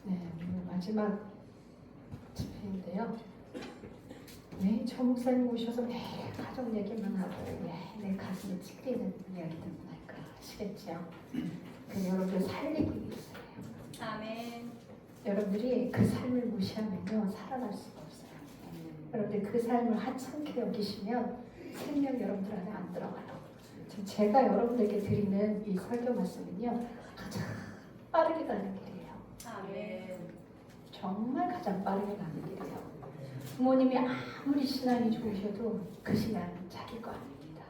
네, 오늘 마지막 집회인데요. 네, 저 목사님 오셔서 매일 가족 얘기만 하고 내 가슴이 찢기는 이야기들만 할까 아시겠죠? 그 여러분들 살리기 위해서예요. 아멘. 여러분들이 그 삶을 무시하면요 살아날 수가 없어요. 여러분들 그 삶을 하찮게 여기시면 생명 여러분들 안에 안 들어가요. 제가 여러분들에게 드리는 이 설교 말씀은요 가장 빠르게 가는 길이에요. 아멘. 정말 가장 빠르게 가는 길이에요. 부모님이 아무리 신앙이 좋으셔도 그 신앙은 자기 거 아닙니다.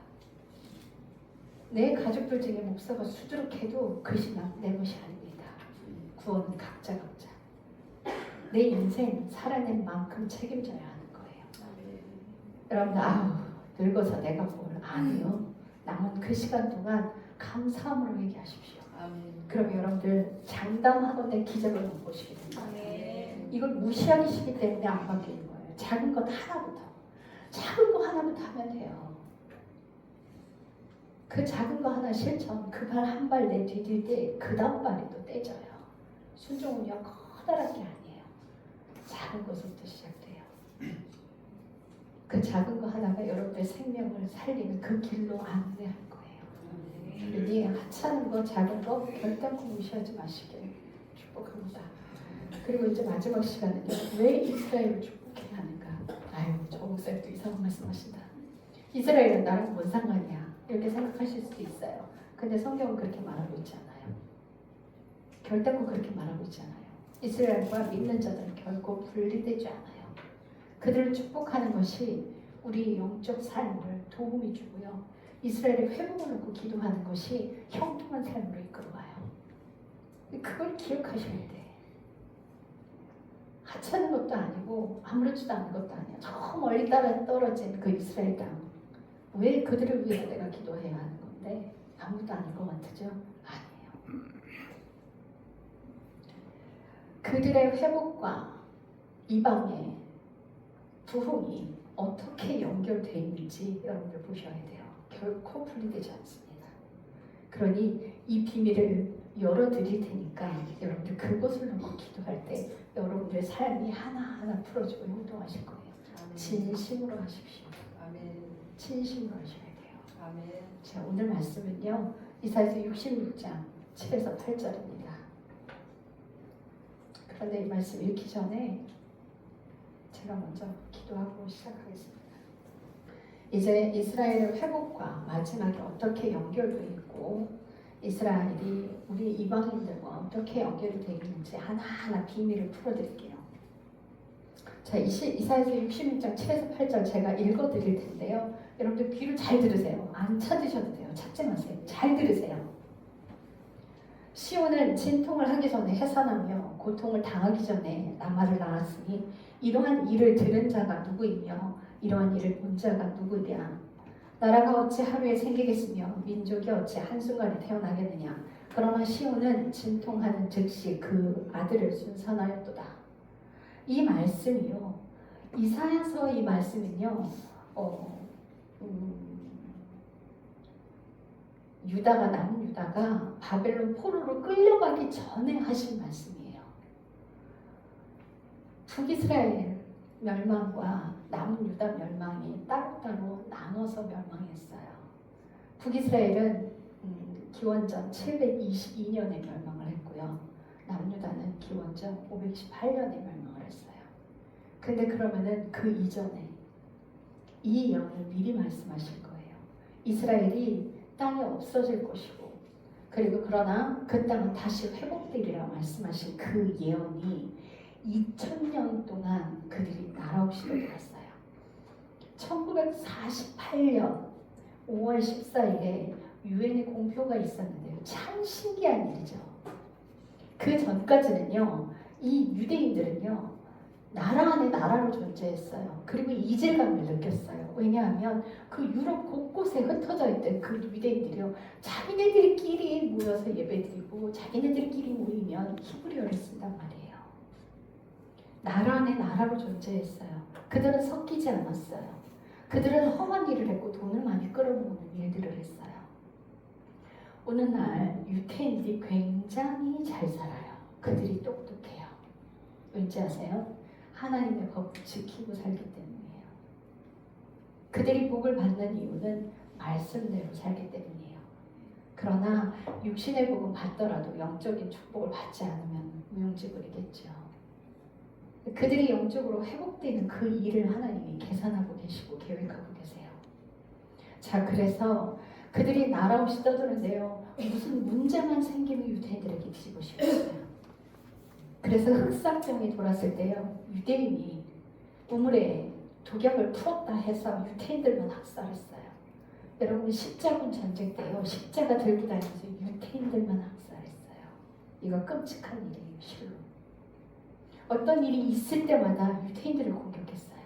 내 가족들 중에 목사가 수두룩해도 그 신앙 내 것이 아닙니다. 구원은 각자. 내 인생 살아낸 만큼 책임져야 하는 거예요. 여러분들 늙어서 내가 뭘 아니요. 남은 그 시간 동안 감사함으로 회개하십시오. 그럼 여러분들 장담하건대 기적을 못 보시게 됩니다. 이걸 무시하시기 때문에 안 바뀌는 거예요. 작은 것 하나부터 하면 돼요. 그 작은 거 하나 실천, 그 발 한 발 내디딜 때 그 다음 발이 또 떼져요. 순종은요 커다란 게 아니에요. 작은 것부터 시작돼요. 그 작은 거 하나가 여러분의 생명을 살리는 그 길로 안내할 거예요. 그러니 하찮은 거, 작은 거 결단코 무시하지 마시길 축복합니다. 그리고 이제 마지막 시간은요. 왜 이스라엘을 축복해야 하는가? 저 목사님도 이상한 말씀하신다. 이스라엘은 나랑 뭔 상관이야? 이렇게 생각하실 수도 있어요. 근데 성경은 그렇게 말하고 있지 않아요. 결단코 그렇게 말하고 있지 않아요. 이스라엘과 믿는 자들은 결코 분리되지 않아요. 그들을 축복하는 것이 우리 영적 삶을 도움이 주고요. 이스라엘의 회복을 놓고 기도하는 것이 형통한 삶으로 이끌어가요. 그걸 기억하셔야 돼. 하찮은 것도 아니고 아무렇지도 않은 것도 아니야. 저 멀리 떨어진 그 이스라엘 땅. 왜 그들을 위해서 내가 기도해야 하는 건데 아무도 아닐 것 같으죠? 아니에요. 그들의 회복과 이방의 부흥이 어떻게 연결되어 있는지 여러분들 보셔야 돼요. 결코 분리되지 않습니다. 그러니 이 비밀을 열어드릴 테니까 여러분들 그것을 놓고 기도할 때 여러분들의 삶이 하나하나 풀어지고 행동하실 거예요. 진심으로 하십시오. 진심으로 하셔야 돼요. 자, 오늘 말씀은요. 이사야서 66장 7에서 8절입니다. 그런데 이 말씀 읽기 전에 제가 먼저 기도하고 시작하겠습니다. 이제 이스라엘의 회복과 마지막에 어떻게 연결되어 있고 이스라엘이 우리 이방인들과 어떻게 연결이 되어 있는지 하나하나 비밀을 풀어드릴게요. 자, 이사야서 66장 7에서 8절 제가 읽어드릴 텐데요. 여러분들 귀를 잘 들으세요. 안 찾으셔도 돼요. 찾지 마세요. 잘 들으세요. 시온은 진통을 하기 전에 해산하며 고통을 당하기 전에 라마를 낳았으니 이러한 일을 들은 자가 누구이며 이러한 일을 본 자가 누구냐. 나라가 어찌 하루에 생기겠으며 민족이 어찌 한순간에 태어나겠느냐. 그러나 시온은 진통하는 즉시 그 아들을 순산하였도다. 이 말씀이요. 이사야서 이 말씀은요. 남유다가 바벨론 포로로 끌려가기 전에 하신 말씀이에요. 북이스라엘 멸망과 남유다 멸망이 따로따로 나눠서 멸망했어요. 북이스라엘은 기원전 722년에 멸망을 했고요. 남유다는 기원전 518년에 멸망을 했어요. 근데 그러면은 그 이전에 이 예언을 미리 말씀하신 거예요. 이스라엘이 땅이 없어질 것이고 그리고 그러나 그 땅은 다시 회복되리라 말씀하신 그 예언이 2000년 동안 그들이 나라 없이 돌아갔어요. 1948년 5월 14일에 유엔의 공표가 있었는데요. 참 신기한 일이죠. 그 전까지는요. 이 유대인들은요. 나라 안에 나라로 존재했어요. 그리고 이질감을 느꼈어요. 왜냐하면 그 유럽 곳곳에 흩어져 있던 그 유대인들이요. 자기네들끼리 모여서 예배드리고 자기네들끼리 모이면 히브리어를 쓴단 말이에요. 나라 안에 나라로 존재했어요. 그들은 섞이지 않았어요. 그들은 험한 일을 했고 돈을 많이 끌어모으는 일들을 했어요. 오늘날 유태인들이 굉장히 잘 살아요. 그들이 똑똑해요. 왠지 아세요? 하나님의 법을 지키고 살기 때문이에요. 그들이 복을 받는 이유는 말씀대로 살기 때문이에요. 그러나 육신의 복은 받더라도 영적인 축복을 받지 않으면 무용지물이겠죠. 그들이 영적으로 회복되는 그 일을 하나님이 계산하고 계시고 계획하고 계세요. 자, 그래서 그들이 나라 없이 떠드는데요. 무슨 문제만 생기면 유대인들에게 뒤집어 씌웠어요. 그래서 흑사병이 돌았을 때요. 유대인이 우물에 독약을 풀었다 해서 유대인들만 학살했어요. 여러분 십자군 전쟁 때요. 십자가 들고 다니면서 유대인들만 학살했어요. 이거 끔찍한 일이에요. 실로. 어떤 일이 있을 때마다 유대인들을 공격했어요.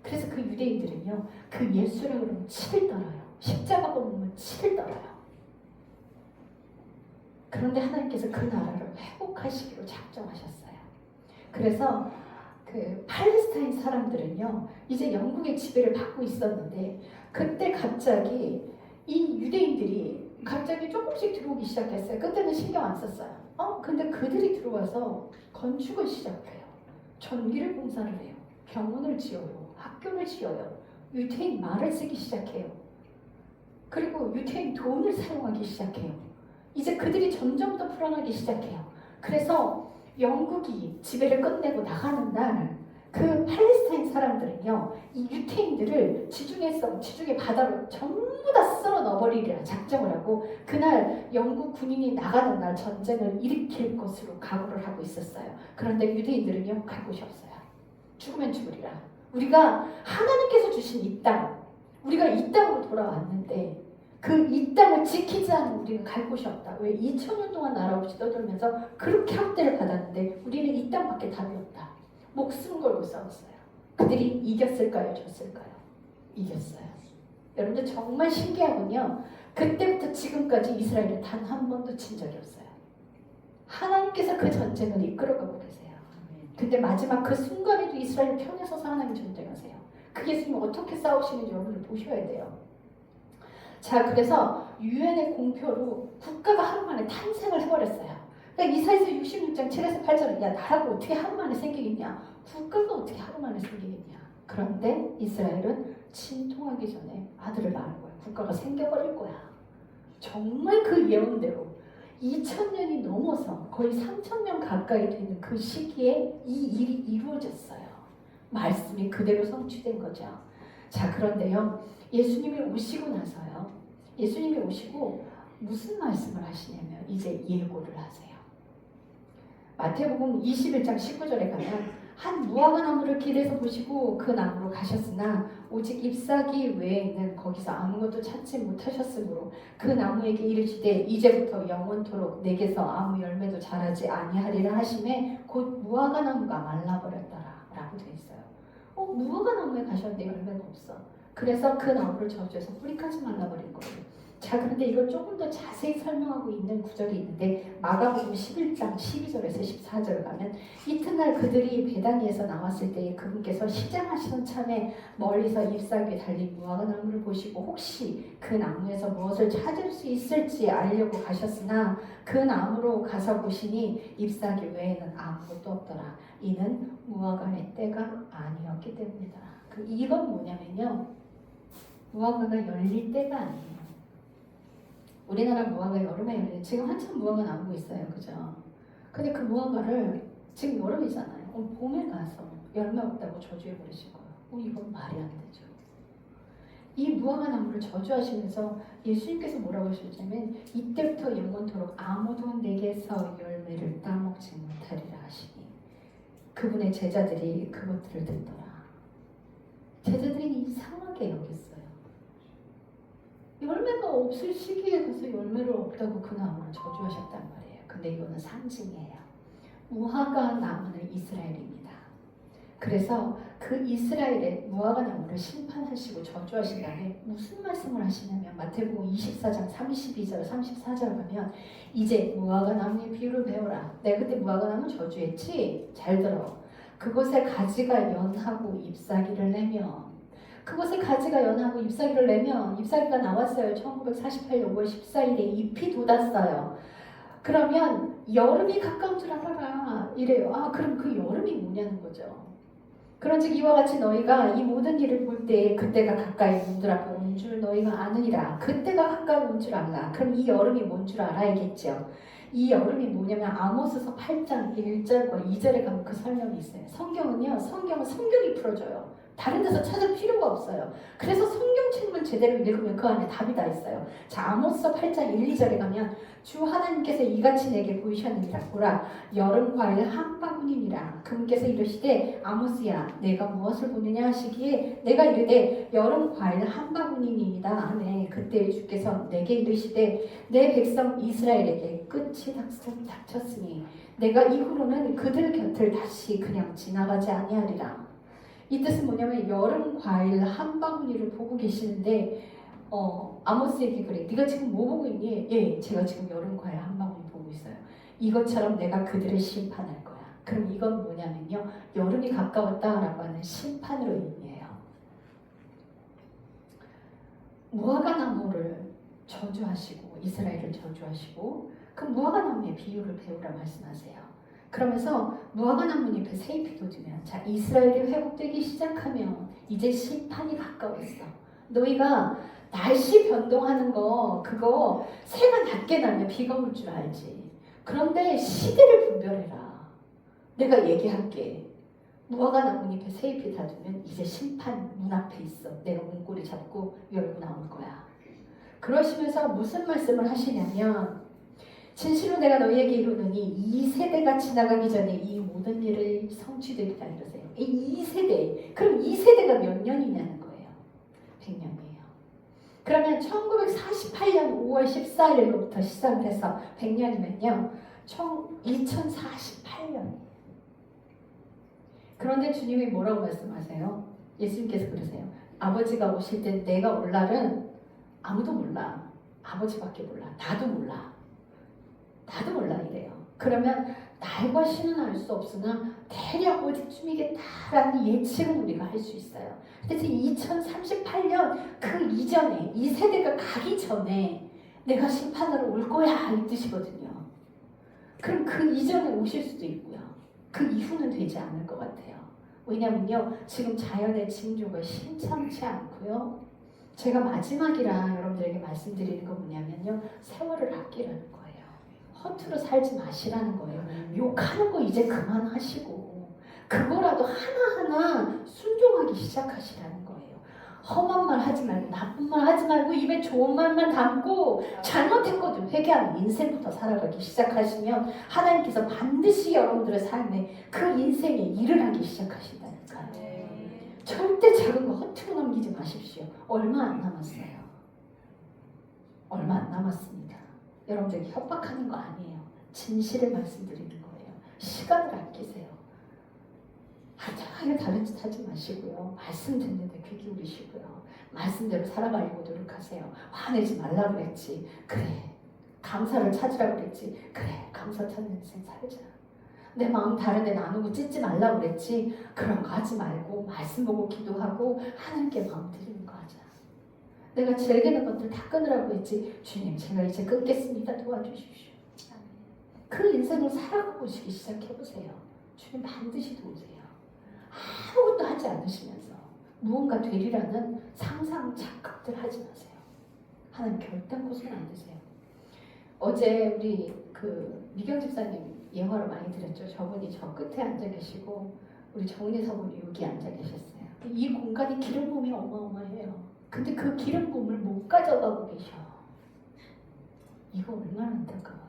그래서 그 유대인들은요. 그 예수를 그러면 치를 떨어요. 십자가 보면 치를 떨어요. 그런데 하나님께서 그 나라를 회복하시기로 작정하셨어요. 그래서 그 팔레스타인 사람들은요. 이제 영국의 지배를 받고 있었는데 그때 갑자기 이 유대인들이 갑자기 조금씩 들어오기 시작했어요. 그때는 신경 안 썼어요. 근데 그들이 들어와서 건축을 시작해요. 전기를 공사를 해요. 병원을 지어요. 학교를 지어요. 유대인 말을 쓰기 시작해요. 그리고 유대인 돈을 사용하기 시작해요. 이제 그들이 점점 더 불안하기 시작해요. 그래서 영국이 지배를 끝내고 나가는 날 그 팔레스타인 사람들은요. 이 유대인들을 지중해 바다로 전부 다 쓸어 넣어버리리라 작정을 하고 그날 영국 군인이 나가는 날 전쟁을 일으킬 것으로 각오를 하고 있었어요. 그런데 유대인들은요. 갈 곳이 없어요. 죽으면 죽으리라. 우리가 하나님께서 주신 이 땅, 우리가 이 땅으로 돌아왔는데 그 이 땅을 지키지 않으면 우리는 갈 곳이 없다. 왜? 2000년 동안 나라 없이 떠돌면서 그렇게 학대를 받았는데 우리는 이 땅밖에 답이 없다. 목숨 걸고 싸웠어요. 그들이 이겼을까요? 졌을까요? 이겼어요. 여러분들 정말 신기하군요. 그때부터 지금까지 이스라엘은 단 한 번도 진 적이 없어요. 하나님께서 그 전쟁을 이끌어가고 계세요. 근데 마지막 그 순간에도 이스라엘 편에 서서 하나님 전쟁하세요. 그 예수님 어떻게 싸우시는지 여러분들 보셔야 돼요. 자, 그래서 유엔의 공표로 국가가 하루 만에 탄생을 해버렸어요. 그러니까 이사야서 66장 7에서 8절은 야 나라가 어떻게 하루 만에 생기겠냐? 국가가 어떻게 하루 만에 생기겠냐? 그런데 이스라엘은 침통하기 전에 아들을 낳을 거야. 국가가 생겨버릴 거야. 정말 그 예언대로 2000년이 넘어서 거의 3000년 가까이 되는 그 시기에 이 일이 이루어졌어요. 말씀이 그대로 성취된 거죠. 자, 그런데요. 예수님이 오시고 나서요. 예수님이 오시고 무슨 말씀을 하시냐면 이제 예고를 하세요. 마태복음 21장 19절에 가면 한 무화과 나무를 길에서 보시고 그 나무로 가셨으나 오직 잎사귀 외에는 거기서 아무것도 찾지 못하셨으므로 그 나무에게 이르시되 이제부터 영원토록 내게서 아무 열매도 자라지 아니하리라 하시매 곧 무화과 나무가 말라버렸더라 라고 되어 있어요. 무화과 나무에 가셨는데 열매가 없어. 그래서 그 나무를 저주해서 뿌리까지 말라버린 거예요. 자, 그런데 이걸 조금 더 자세히 설명하고 있는 구절이 있는데 마가복음 11장 12절에서 14절 가면 이튿날 그들이 베다니에서 나왔을 때에 그분께서 시장하시던 참에 멀리서 잎사귀에 달린 무화과 나무를 보시고 혹시 그 나무에서 무엇을 찾을 수 있을지 알려고 가셨으나 그 나무로 가서 보시니 잎사귀 외에는 아무것도 없더라. 이는 무화과의 때가 아니었기 때문이다. 이건 뭐냐면요. 무화과가 열릴 때가 아니에요. 우리나라 무화과 여름에 열려요. 지금 한참 무화과 나오고 있어요. 그죠? 근데 그 무화과를 지금 여름이잖아요. 봄에 가서 열매 없다고 저주해 버리신 거예요. 이건 말이 안 되죠. 이 무화과 나무를 저주하시면서 예수님께서 뭐라고 하셨냐면 이때부터 영원토록 아무도 내게서 열매를 따먹지 못하리라 하시니 그분의 제자들이 그것들을 듣더라. 제자들이 이상하게 여겼어요. 열매가 없을 시기에 가서 열매를 없다고 그 나무를 저주하셨단 말이에요. 근데 이거는 상징이에요. 무화과 나무는 이스라엘입니다. 그래서 그 이스라엘의 무화과 나무를 심판하시고 저주하신 다음에 무슨 말씀을 하시냐면 마태복음 24장 32절 34절 가면 이제 무화과 나무의 비유를 배워라. 내가 그때 무화과 나무 저주했지? 잘 들어. 그곳에 가지가 연하고 잎사귀를 내면 그곳에 가지가 연하고 잎사귀를 내면 잎사귀가 나왔어요. 1948년 5월 14일에 잎이 돋았어요. 그러면 여름이 가까운 줄 알아라. 이래요. 아 그럼 그 여름이 뭐냐는 거죠. 그런즉 이와 같이 너희가 이 모든 일을 볼 때 그때가 가까이 온 줄 너희가 아느니라. 그때가 가까이 온 줄 알라. 그럼 이 여름이 뭔 줄 알아야겠죠. 이 여름이 뭐냐면 아모스서 8장 1절과 2절에 가면 그 설명이 있어요. 성경은 성경이 풀어줘요. 다른 데서 찾을 필요가 없어요. 그래서 성경책만 제대로 읽으면 그 안에 답이 다 있어요. 자, 아모스서 8장 1, 2절에 가면 주 하나님께서 이같이 내게 보이셨느니라. 보라, 여름 과일 한 바구니니라. 그분께서 이르시되 아모스야 내가 무엇을 보느냐 하시기에 내가 이르되 여름 과일 한 바구니니이다 하네. 그때 주께서 내게 이르시되 내 백성 이스라엘에게 끝이 닥쳤으니 내가 이후로는 그들 곁을 다시 그냥 지나가지 아니하리라. 이 뜻은 뭐냐면 여름 과일 한 바구니를 보고 계시는데 아모스에게 그래. 네가 지금 뭐 보고 있니? 예, 제가 지금 여름 과일 한 바구니 보고 있어요. 이것처럼 내가 그들을 심판할 거야. 그럼 이건 뭐냐면요. 여름이 가까웠다라고 하는 심판으로 의미해요. 무화과 나무를 저주하시고 이스라엘을 저주하시고 그 무화과 나무의 비유를 배우라 말씀하세요. 그러면서 무화과 나무 잎에 새잎이 돋으면 자 이스라엘이 회복되기 시작하면 이제 심판이 가까웠어. 너희가 날씨 변동하는 거 그거 새가 낮게 날면 비가 올 줄 알지. 그런데 시대를 분별해라. 내가 얘기할게. 무화과 나뭇잎에 새잎이 닿으면 이제 심판 문 앞에 있어. 내가 문고리 잡고 열고 나올 거야. 그러시면서 무슨 말씀을 하시냐면 진실로 내가 너희에게 이르노니 이 세대가 지나가기 전에 이 모든 일을 성취되리라 이러세요. 이 세대. 그럼 이 세대가 몇 년이냐는 거예요. 100년이에요. 그러면 1948년 5월 14일부터 시작을 해서 100년이면요. 총 2048년. 그런데 주님이 뭐라고 말씀하세요? 예수님께서 그러세요. 아버지가 오실 때 내가 올 날은 아무도 몰라. 아버지밖에 몰라. 나도 몰라. 나도 몰라 이래요. 그러면 날과 시는 알 수 없으나 대략 어디쯤이겠다라는 예측은 우리가 할 수 있어요. 그래서 2038년 그 이전에 이 세대가 가기 전에 내가 심판으로 올 거야 이 뜻이거든요. 그럼 그 이전에 오실 수도 있고요. 그 이후는 되지 않을 것 같아요. 왜냐면요. 지금 자연의 징조가 심상치 않고요. 제가 마지막이라 여러분들에게 말씀드리는 건 뭐냐면요. 세월을 아끼라는 거예요. 허투루 살지 마시라는 거예요. 욕하는 거 이제 그만하시고 그거라도 하나하나 순종하기 시작하시라는 거예요. 험한 말 하지 말고 나쁜 말 하지 말고 입에 좋은 말만 담고 잘못했거든 회개하는 인생부터 살아가기 시작하시면 하나님께서 반드시 여러분들의 삶에 그 인생에 일을 하기 시작하신다니까요. 절대 작은 거 허투루 넘기지 마십시오. 얼마 안 남았어요. 얼마 안 남았습니다. 여러분들에게 협박하는 거 아니에요. 진실을 말씀드리는 거예요. 시간을 아끼세요. 하찮게 다른 짓 하지 마시고요. 말씀 듣는데 귀 기울이시고요. 말씀대로 살아가려고 노력하세요. 화내지 말라 그랬지. 그래. 감사를 찾으라 그랬지. 그래. 감사 찾는 인생 살자. 내 마음 다른 데 나누고 찢지 말라 그랬지. 그런 거 하지 말고 말씀 보고 기도하고 하나님께 마음 드리는 거 하자. 내가 즐기는 것들 다 끊으라고 했지. 주님 제가 이제 끊겠습니다. 도와주십시오. 그 인생을 살아가 보시기 시작해보세요. 주님 반드시 도우세요. 아무것도 하지 않으시면서 무언가 되리라는 상상 착각들 하지 마세요. 하나님 결단코 손 안 드세요. 어제 우리 그 미경 집사님 예화를 많이 드렸죠. 저분이 저 끝에 앉아 계시고 우리 정리 사모님 여기 앉아 계셨어요. 이 공간이 기름 부음이 어마어마해요. 근데 그 기름 부음을 못 가져가고 계셔. 이거 얼마나 안타까워요.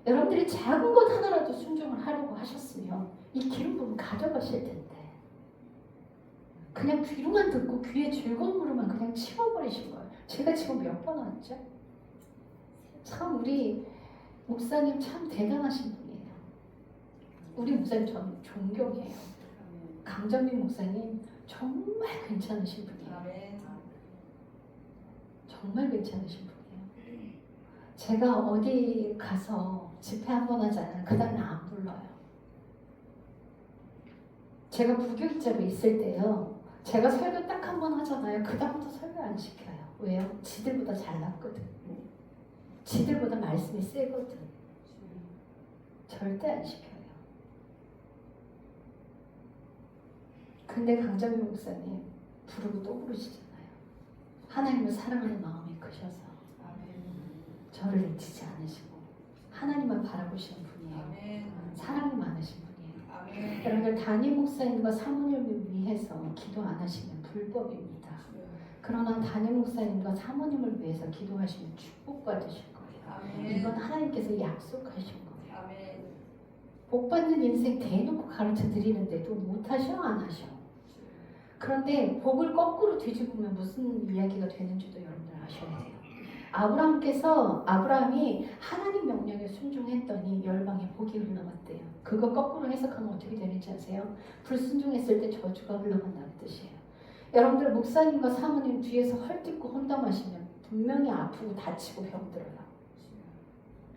여러분들이 작은 것 하나라도 순종을 하려고 하셨으면 이 기름 부음 가져가실 텐데 그냥 귀로만 듣고 귀에 즐거움으로만 그냥 치워버리신 거예요. 제가 지금 몇 번 왔죠? 참 우리 목사님 참 대단하신 분이에요. 우리 목사님 저는 존경해요. 강정민 목사님 정말 괜찮으신 분이에요. 정말 괜찮으신 분이에요. 제가 어디 가서 집회 한 번 하잖아요. 그 다음에 안 불러요. 제가 부교육자로 있을 때요. 제가 설교 딱 한 번 하잖아요. 그 다음부터 설교 안 시켜요. 왜요? 지들보다 잘났거든. 지들보다 말씀이 세거든. 절대 안 시켜요. 근데 강정희 목사님 부르고 또 부르시잖아요. 하나님을 사랑하는 마음이 크셔서 저를 잊지 않으시고 하나님만 바라보시는 분이에요. 사랑이 많으신 분이에요. 여러분들 담임 목사님과 사모님을 위해서 기도 안 하시면 불법입니다. 그러나 담임 목사님과 사모님을 위해서 기도하시면 축복받으실 거예요. 이건 하나님께서 약속하신 거예요. 복 받는 인생 대놓고 가르쳐 드리는데도 못하셔 안 하셔. 그런데 복을 거꾸로 뒤집으면 무슨 이야기가 되는지도 여러분들 아셔야 돼요. 아브라함이 하나님 명령에 순종했더니 열방에 복이 흘러갔대요. 그거 거꾸로 해석하면 어떻게 되는지 아세요? 불순종했을 때 저주가 흘러간다는 뜻이에요. 여러분들 목사님과 사모님 뒤에서 헐뜯고 혼담하시면 분명히 아프고 다치고 병들어요.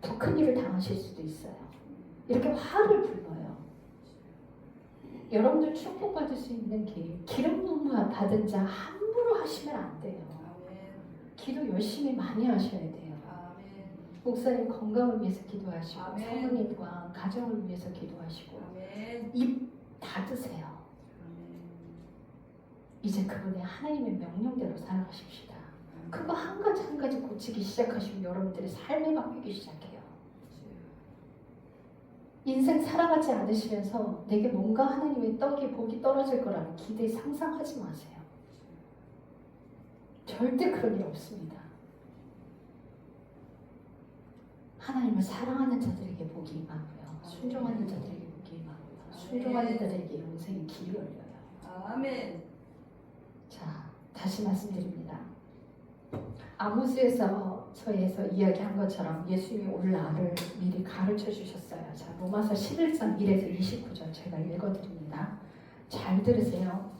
더 큰 일을 당하실 수도 있어요. 이렇게 화를 불러요. 여러분들 축복받을 수 있는 길, 기름 부음 받은 자 함부로 하시면 안 돼요. 기도 열심히 많이 하셔야 돼요. 목사님 건강을 위해서 기도하시고 사모님과 가정을 위해서 기도하시고 입 닫으세요. 이제 그분의 하나님의 명령대로 살아가십시다. 그거 한 가지 한 가지 고치기 시작하시면 여러분들의 삶이 바뀌기 시작해요. 인생 살아가지 않으시면서 내게 뭔가 하나님의 복이 떨어질 거라는 기대 상상하지 마세요. 절대 그런 일 없습니다. 하나님을 사랑하는 자들에게 복이 임하고요. 순종하는 자들에게 복이 임하고요. 순종하는 자들에게 영생의 길이 열려요. 아멘. 자, 다시 말씀드립니다. 아모스에서서에서 이야기한 것처럼 예수님이 올 날을 미리 가르쳐 주셨어요. 자, 로마서 11장 1에서 29절 제가 읽어드립니다. 잘 들으세요.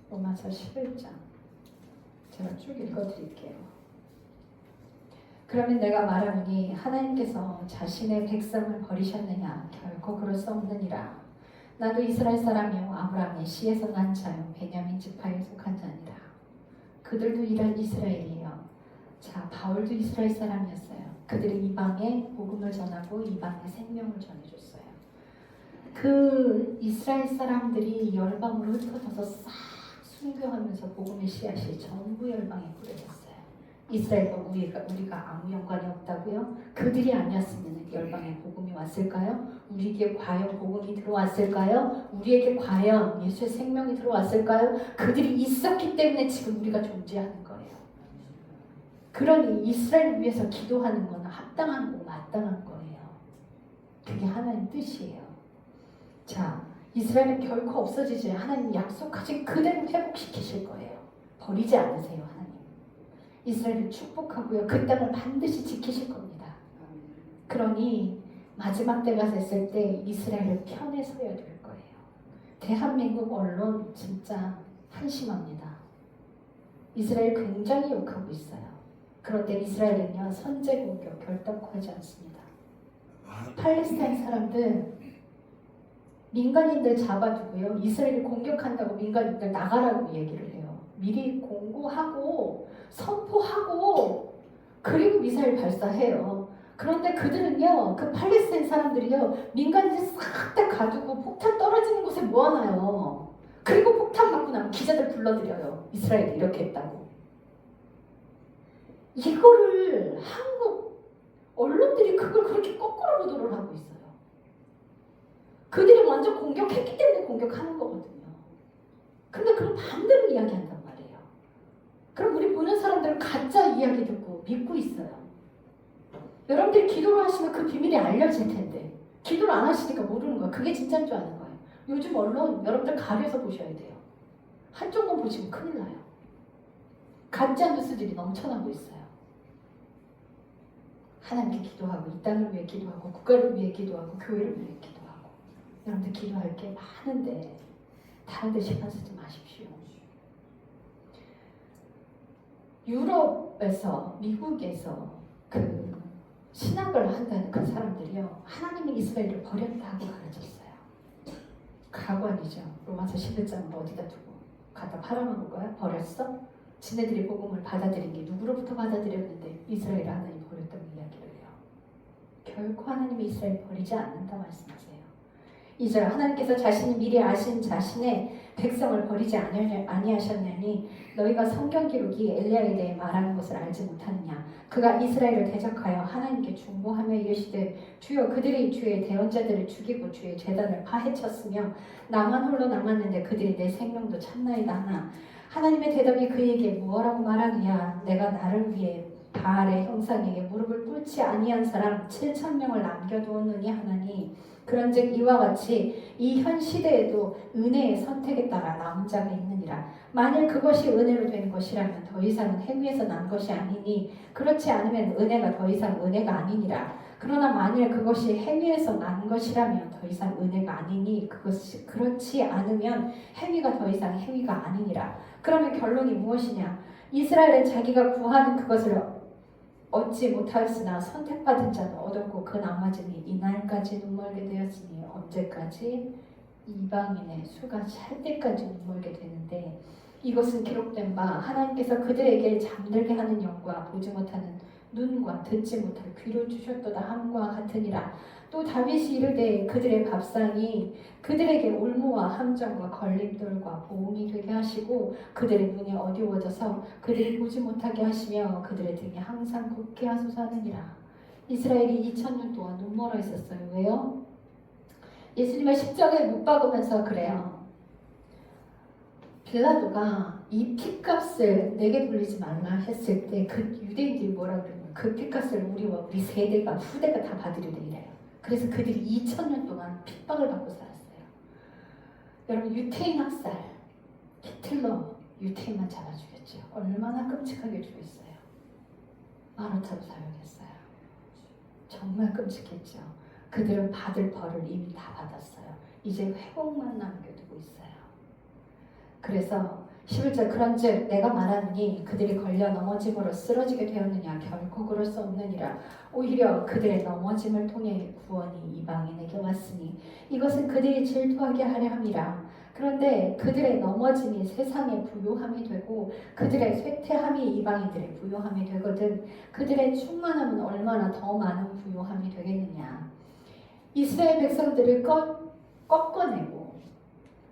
로마서 11장 제가 쭉 읽어드릴게요. 그러면 내가 말하노니 하나님께서 자신의 백성을 버리셨느냐? 결코 그럴 수 없느니라. 나도 이스라엘 사람이요 아브라함의 씨에서 난 자요 베냐민 지파에 속한 자니라. 그들도 이스라엘이에요. 자, 바울도 이스라엘 사람이었어요. 그들이 이방에 복음을 전하고 이방에 생명을 전해줬어요. 그 이스라엘 사람들이 열방으로 흩어져서 싹 순교하면서 복음의 씨앗이 전부 열방에 뿌려졌어요. 이스라엘과 우리가 아무 연관이 없다고요? 그들이 아니었으면 열방에 복음이 왔을까요? 우리에게 과연 복음이 들어왔을까요? 우리에게 과연 예수의 생명이 들어왔을까요? 그들이 있었기 때문에 지금 우리가 존재하는 거예요. 그러니 이스라엘을 위해서 기도하는 건 합당한 거고 마땅한 거예요. 그게 하나님 뜻이에요. 자, 이스라엘은 결코 없어지지 하나님 약속하신 그대로 회복시키실 거예요. 버리지 않으세요, 하나님. 이스라엘을 축복하고요. 그 땅을 반드시 지키실 겁니다. 그러니 마지막 때가 됐을 때 이스라엘을 편에 서야 될 거예요. 대한민국 언론 진짜 한심합니다. 이스라엘 굉장히 욕하고 있어요. 그런데 이스라엘은요, 선제 공격 결단코 하지 않습니다. 팔레스타인 사람들 민간인들 잡아두고요. 이스라엘이 공격한다고 민간인들 나가라고 얘기를 해요. 미리 공고하고 선포하고 그리고 미사일 발사해요. 그런데 그들은요, 그 팔레스타인 사람들이요, 민간인들 싹 다 가두고 폭탄 떨어지는 곳에 모아놔요. 그리고 폭탄 맞고 나면 기자들 불러들여요. 이스라엘이 이렇게 했다고. 이거를 한국 언론들이 그걸 그렇게 거꾸로 보도를 하고 있어요. 그들이 먼저 공격했기 때문에 공격하는 거거든요. 근데 그걸 반대로 이야기한단 말이에요. 그럼 우리 보는 사람들은 가짜 이야기 듣고 믿고 있어요. 여러분들이 기도를 하시면 그 비밀이 알려질 텐데 기도를 안 하시니까 모르는 거예요. 그게 진짜인 줄 아는 거예요. 요즘 언론 여러분들 가려서 보셔야 돼요. 한쪽만 보시면 큰일 나요. 가짜 뉴스들이 넘쳐나고 있어요. 하나님께 기도하고 이 땅을 위해 기도하고 국가를 위해 기도하고 교회를 위해 기도하고 여러분들 기도할 게 많은데 다른 데 시간 쓰지 마십시오. 유럽에서 미국에서 그 신학을 한다는 그 사람들이요, 하나님이 이스라엘을 버렸다고 가르쳤어요. 가관이죠. 로마서 11장을 어디다 두고 갖다 팔아먹은 거야? 버렸어? 지네들이 복음을 받아들인 게 누구로부터 받아들였는데 이스라엘 하나님 버렸다고 이야기를 해요. 결코 하나님이 이스라엘 버리지 않는다 말씀하세요. 2절 하나님께서 자신이 미리 아신 자신의 백성을 버리지 아니하셨나니 너희가 성경 기록이 엘리야에 대해 말하는 것을 알지 못하느냐. 그가 이스라엘을 대적하여 하나님께 중보하며 이르시되 주여 그들이 주의 대언자들을 죽이고 주의 제단을 파헤쳤으며 나만 홀로 남았는데 그들이 내 생명도 참나이다 하나. 하나님의 대답이 그에게 무엇라고 말하느냐. 내가 나를 위해 바알의 형상에게 무릎을 꿇지 아니한 사람 7,000명을 남겨두었느니 하나니. 그런즉 이와 같이 이 현 시대에도 은혜의 선택에 따라 남은 자가 있느니라. 만일 그것이 은혜로 된 것이라면 더 이상은 행위에서 난 것이 아니니 그렇지 않으면 은혜가 더 이상 은혜가 아니니라. 그러나 만일 그것이 행위에서 난 것이라면 더 이상 은혜가 아니니 그것이 그렇지 않으면 행위가 더 이상 행위가 아니니라. 그러면 결론이 무엇이냐? 이스라엘은 자기가 구하는 그것을 얻지 못하였으나 선택받은 자는 얻었고 그 나머지는 이날까지 눈멀게 되었으니 언제까지? 이방인의 수가 찰 때까지 눈멀게 되는데 이것은 기록된 바 하나님께서 그들에게 잠들게 하는 영과 보지 못하는 눈과 듣지 못할 귀를 주셨도다 함과 같으니라. 또 다윗이 이르되 그들의 밥상이 그들에게 올무와 함정과 걸림돌과 보응이 되게 하시고 그들의 눈이 어두워져서 그들이 보지 못하게 하시며 그들의 등이 항상 굽게 하소서 하느니라. 이스라엘이 2000년 동안 눈멀어 있었어요. 왜요? 예수님을 십자가에 못 박으면서 그래요. 빌라도가 이 핏값을 내게 돌리지 말라 했을 때 그 유대인들이 뭐라 그러냐면 그 핏값을 우리와 우리 세대가 후대가 다 받으리라 이래요. 그래서 그들이 2000년 동안 핍박을 받고 살았어요. 여러분 유태인 학살, 히틀러 유태인만 잡아 죽였죠. 얼마나 끔찍하게 죽였어요. 마루타로 사용했어요. 정말 끔찍했죠. 그들은 받을 벌을 이미 다 받았어요. 이제 회복만 남겨두고 있어요. 그래서 11절 그런즉 내가 말하느니 그들이 걸려 넘어짐으로 쓰러지게 되었느냐. 결코 그럴 수 없느니라. 오히려 그들의 넘어짐을 통해 구원이 이방인에게 왔으니 이것은 그들이 질투하게 하려 함이라. 그런데 그들의 넘어짐이 세상의 부요함이 되고 그들의 쇠퇴함이 이방인들의 부요함이 되거든 그들의 충만함은 얼마나 더 많은 부요함이 되겠느냐. 이스라엘 백성들을 꺾어내고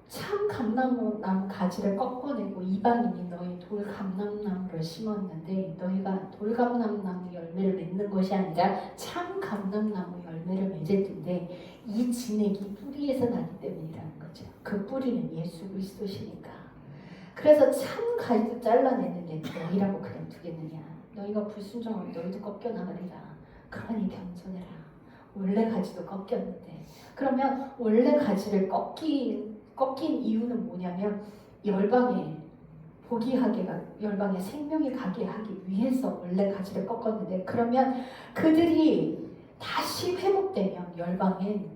참 감람나무 가지를 꺾어내고 이방인이 너희 돌감람나무를 심었는데 너희가 돌감람나무 열매를 맺는 것이 아니라 참 감람나무 열매를 맺을 텐데 이 진액이 뿌리에서 나기 때문이라는 거죠. 그 뿌리는 예수 그리스도시니까. 그래서 참 가지도 잘라내는데 너희라고 그냥 두겠느냐. 너희가 불순종하면 너희도 꺾여나가리라. 그러니 겸손해라. 원래 가지도 꺾였는데 그러면 원래 가지를 꺾인 이유는 뭐냐면 열방에 복이 하게 열방에 생명이 가게 하기 위해서 원래 가지를 꺾었는데 그러면 그들이 다시 회복되면 열방엔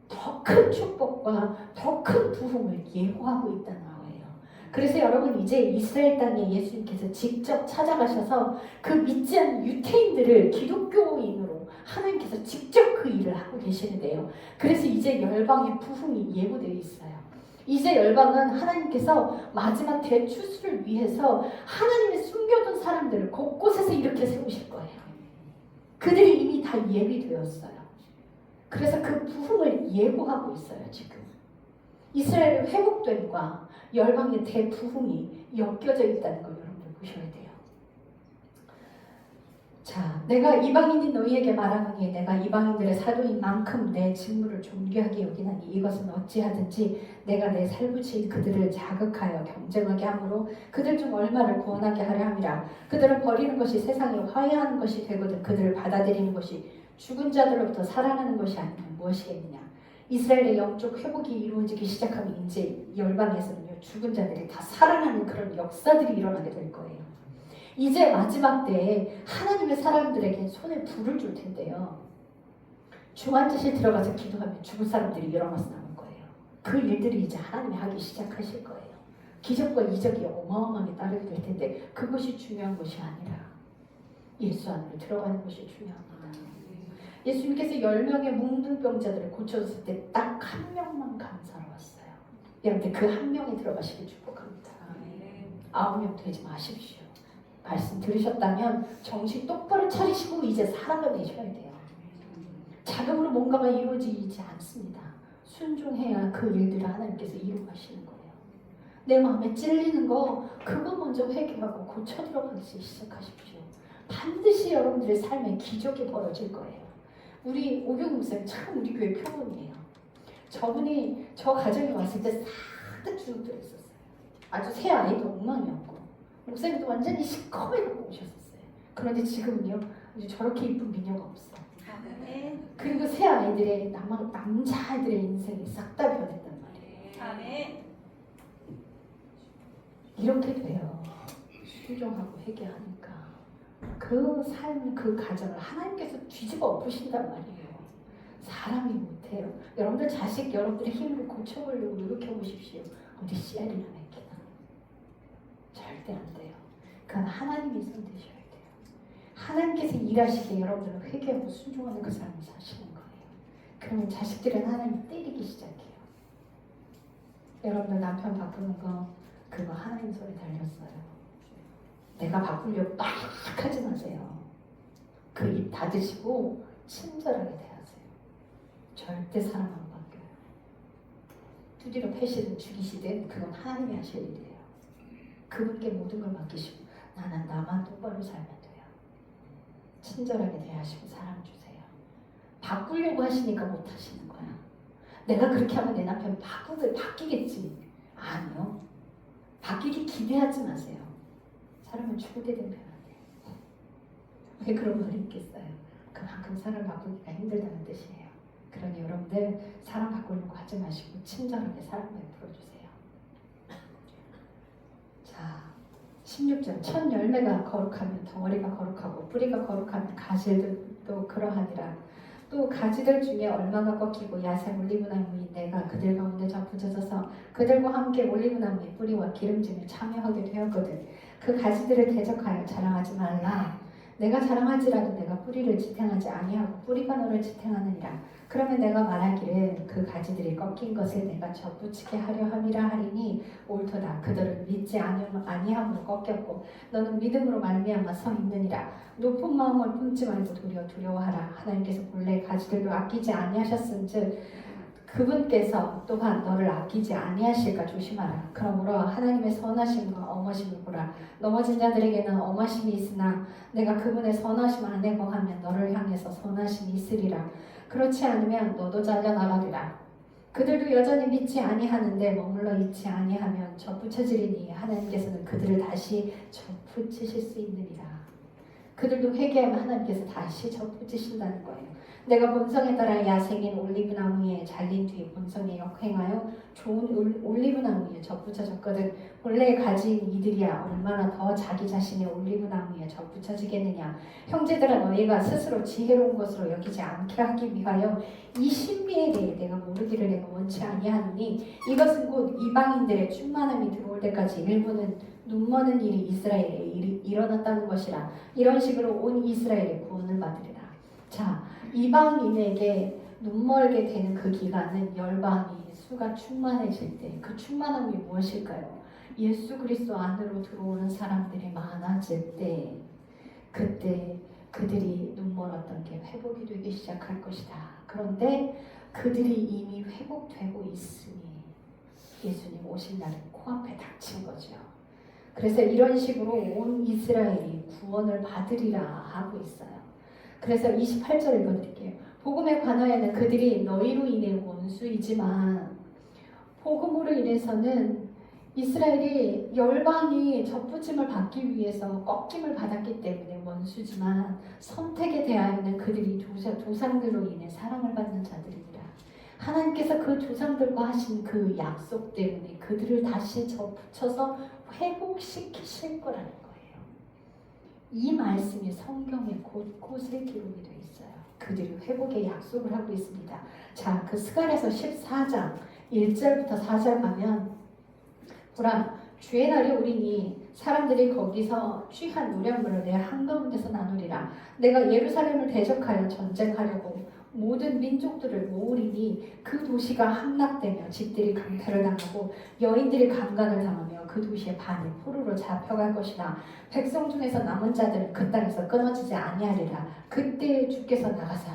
더 큰 축복과 더 큰 부흥을 예고하고 있다는 거예요. 그래서 여러분 이제 이스라엘 땅에 예수님께서 직접 찾아가셔서 그 믿지 않는 유태인들을 기독교인으로 하나님께서 직접 그 일을 하고 계시는데요. 그래서 이제 열방의 부흥이 예고되어 있어요. 이제 열방은 하나님께서 마지막 대추수를 위해서 하나님의 숨겨둔 사람들을 곳곳에서 이렇게 세우실 거예요. 그들이 이미 다 예비되었어요. 그래서 그 부흥을 예고하고 있어요. 지금 이스라엘의 회복됨과 열방의 대부흥이 엮여져 있다는 걸 여러분들 보셔야 돼요. 자, 내가 이방인인 너희에게 말하노니 내가 이방인들의 사도인 만큼 내 직무를 존귀하게 여기나니 이것은 어찌하든지 내가 내 살부치인 그들을 자극하여 경쟁하게 하므로 그들 중 얼마를 구원하게 하려 함이라. 그들을 버리는 것이 세상에 화해하는 것이 되거든 그들을 받아들이는 것이 죽은 자들로부터 살아나는 것이 아니면 무엇이겠느냐. 이스라엘의 영적 회복이 이루어지기 시작하면 이제 열방에서는요 죽은 자들이 다 살아나는 그런 역사들이 일어나게 될 거예요. 이제 마지막 때에 하나님의 사람들에게 손에 불을 줄 텐데요. 중환자실 들어가서 기도하면 죽은 사람들이 일어나서 나올 거예요. 그 일들이 이제 하나님이 하기 시작하실 거예요. 기적과 이적이 어마어마하게 따르게 될 텐데 그것이 중요한 것이 아니라 예수 안으로 들어가는 것이 중요한 거예요. 예수님께서 10명의 뭉둥병자들을 고쳐줬을 때 딱 한 명만 감사로 왔어요. 여러분들 그 한 명이 들어가시길 축복합니다. 9명 되지 마십시오. 말씀 들으셨다면 정신 똑바로 차리시고 이제 살아가내셔야 돼요. 자동으로 뭔가가 이루어지지 않습니다. 순종해야 그 일들을 하나님께서 이루어가시는 거예요. 내 마음에 찔리는 거 그거 먼저 회개하고 고쳐 들어가기 시작하십시오. 반드시 여러분들의 삶에 기적이 벌어질 거예요. 우리 오경 목사님 참 우리 교회 표본이에요. 저분이 저 가정에 왔을 때 사득 주눅들었었어요. 아주 새 아이도 엉망이었고 목사님도 완전히 시커매갖고 오셨었어요. 그런데 지금은요 아주 저렇게 이쁜 미녀가 없어. 아멘. 그리고 새 아이들의 남자아이들의 인생이 싹 다 변했단 말이에요. 아멘. 이렇게 돼요. 순종하고 회개하니까 그 삶, 그 가정을 하나님께서 뒤집어 엎으신단 말이에요. 사람이 못해요. 여러분들 자식 여러분들의 힘으로 고쳐보려고 노력해 보십시오. 어디 씨알이나 맺기나 절대 안 돼요. 그건 하나님이 손 대셔야 돼요. 하나님께서 일하시게 여러분들은 회개하고 순종하는 그 삶을 사시는 거예요. 그러면 자식들은 하나님 때리기 시작해요. 여러분들 남편 바꾸는 거 그거 하나님 손에 달렸어요. 내가 바꾸려고 막 하지 마세요. 그 입 닫으시고 친절하게 대하세요. 절대 사람 안 바뀌어요. 두드려 패시든 죽이시든 그건 하나님이 하실 일이에요. 그분께 모든 걸 맡기시고 나는 나만 똑바로 살면 돼요. 친절하게 대하시고 사랑 주세요. 바꾸려고 하시니까 못 하시는 거야. 내가 그렇게 하면 내 남편 바뀌겠지. 아니요. 바뀌기 기대하지 마세요. 사람은 죽을 때 되면 안 돼요. 왜 그런 말이 있겠어요? 그만큼 사람 바꾸기가 힘들다는 뜻이에요. 그러니 여러분들 사람 바꾸려고 하지 마시고 친절하게 사람 베풀어주세요. 자, 16절 첫 열매가 거룩하면 덩어리가 거룩하고 뿌리가 거룩하면 가지들도 그러하니라. 또 가지들 중에 얼마가 꺾이고 야생 올리브나무인 내가 그들 가운데 접붙여져서 그들과 함께 올리브나무의 뿌리와 기름짐에 참여하게 되었거든. 그 가지들을 대적하여 자랑하지 말라. 내가 자랑하지라도 내가 뿌리를 지탱하지 아니하고 뿌리가 너를 지탱하느니라. 그러면 내가 말하기를 그 가지들이 꺾인 것을 내가 접붙이게 하려 함이라 하리니 옳도다. 그들은 믿지 아니함으로 꺾였고 너는 믿음으로 말미암아 서 있느니라. 높은 마음을 품지 말고 도리어 두려워하라. 하나님께서 본래 가지들도 아끼지 아니하셨은즉 그분께서 또한 너를 아끼지 아니하실까 조심하라. 그러므로 하나님의 선하심과 엄하심을 보라. 넘어진 자들에게는 엄하심이 있으나 내가 그분의 선하심 안에 거하면 너를 향해서 선하심이 있으리라. 그렇지 않으면 너도 잘려나가리라. 그들도 여전히 믿지 아니하는데 머물러 있지 아니하면 접붙여지리니 하나님께서는 그들을 다시 접붙이실 수 있느니라. 그들도 회개하면 하나님께서 다시 접붙이신다는 거예요. 내가 본성에 따라 야생인 올리브나무에 잘린 뒤에 본성에 역행하여 좋은 올리브나무에 접붙여졌거든. 본래 가진 이들이야 얼마나 더 자기 자신의 올리브나무에 접붙여지겠느냐. 형제들아 너희가 스스로 지혜로운 것으로 여기지 않게 하기 위하여 이 신비에 대해 내가 모르기를 내가 원치 아니하노니 이것은 곧 이방인들의 충만함이 들어올 때까지 일부는 눈머는 일이 이스라엘에 일어났다는 것이라. 이런 식으로 온 이스라엘의 구원을 받으리라. 자, 이방인에게 눈멀게 되는 그 기간은 열방이 수가 충만해질 때, 그 충만함이 무엇일까요? 예수 그리스도 안으로 들어오는 사람들이 많아질 때, 그때 그들이 눈멀었던 게 회복이 되기 시작할 것이다. 그런데 그들이 이미 회복되고 있으니 예수님 오신 날은 코앞에 닥친 거죠. 그래서 이런 식으로 온 이스라엘이 구원을 받으리라 하고 있어요. 그래서 28절 읽어드릴게요. 복음에 관하여는 그들이 너희로 인해 원수이지만 복음으로 인해서는 이스라엘이 열방이 접붙임을 받기 위해서 꺾임을 받았기 때문에 원수지만 선택에 대하여는 그들이 조상들로 인해 사랑을 받는 자들이니라. 하나님께서 그 조상들과 하신 그 약속 때문에 그들을 다시 접붙여서 회복시키실 거라는 거예요. 이 말씀이 성경에 곳곳에 기록이 되어 있어요. 그들이 회복의 약속을 하고 있습니다. 자, 그 스가랴서 14장 1절부터 4절 가면 보라, 주의 날이 오리니 사람들이 거기서 취한 노량물을 내 한가운데서 나누리라. 내가 예루살렘을 대적하여 전쟁하려고 모든 민족들을 모으리니 그 도시가 함락되며 집들이 강탈을 당하고 여인들이 강간을 당하며 그 도시의 반이 포로로 잡혀갈 것이나 백성 중에서 남은 자들은 그 땅에서 끊어지지 아니하리라. 그때 주께서 나가사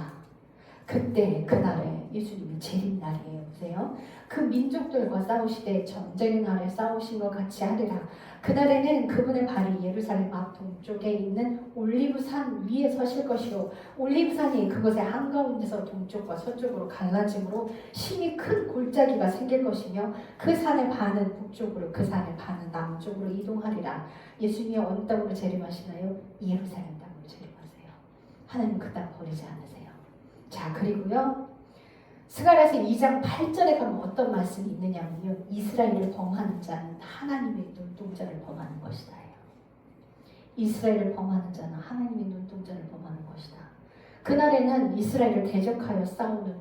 그때 그날에 예수님이 재림날이에요. 보세요. 그 민족들과 싸우시되 전쟁의 날에 싸우신 것 같이 하리라. 그날에는 그분의 발이 예루살렘 앞 동쪽에 있는 올리브산 위에 서실 것이요 올리브산이 그것의 한가운데서 동쪽과 서쪽으로 갈라짐으로 심히 큰 골짜기가 생길 것이며 그 산의 반은 북쪽으로 그 산의 반은 남쪽으로 이동하리라. 예수님이 어느 땅으로 재림하시나요? 예루살렘 땅으로 재림하세요. 하나님 그 땅 버리지 않으세요. 자, 그리고요 스가랴서 2장 8절에 가면 어떤 말씀이 있느냐면요, 이스라엘을 범하는 자는 하나님의 눈동자를 범하는 것이다. 이스라엘을 범하는 자는 하나님의 눈동자를 범하는 것이다. 그날에는 이스라엘을 대적하여 싸우는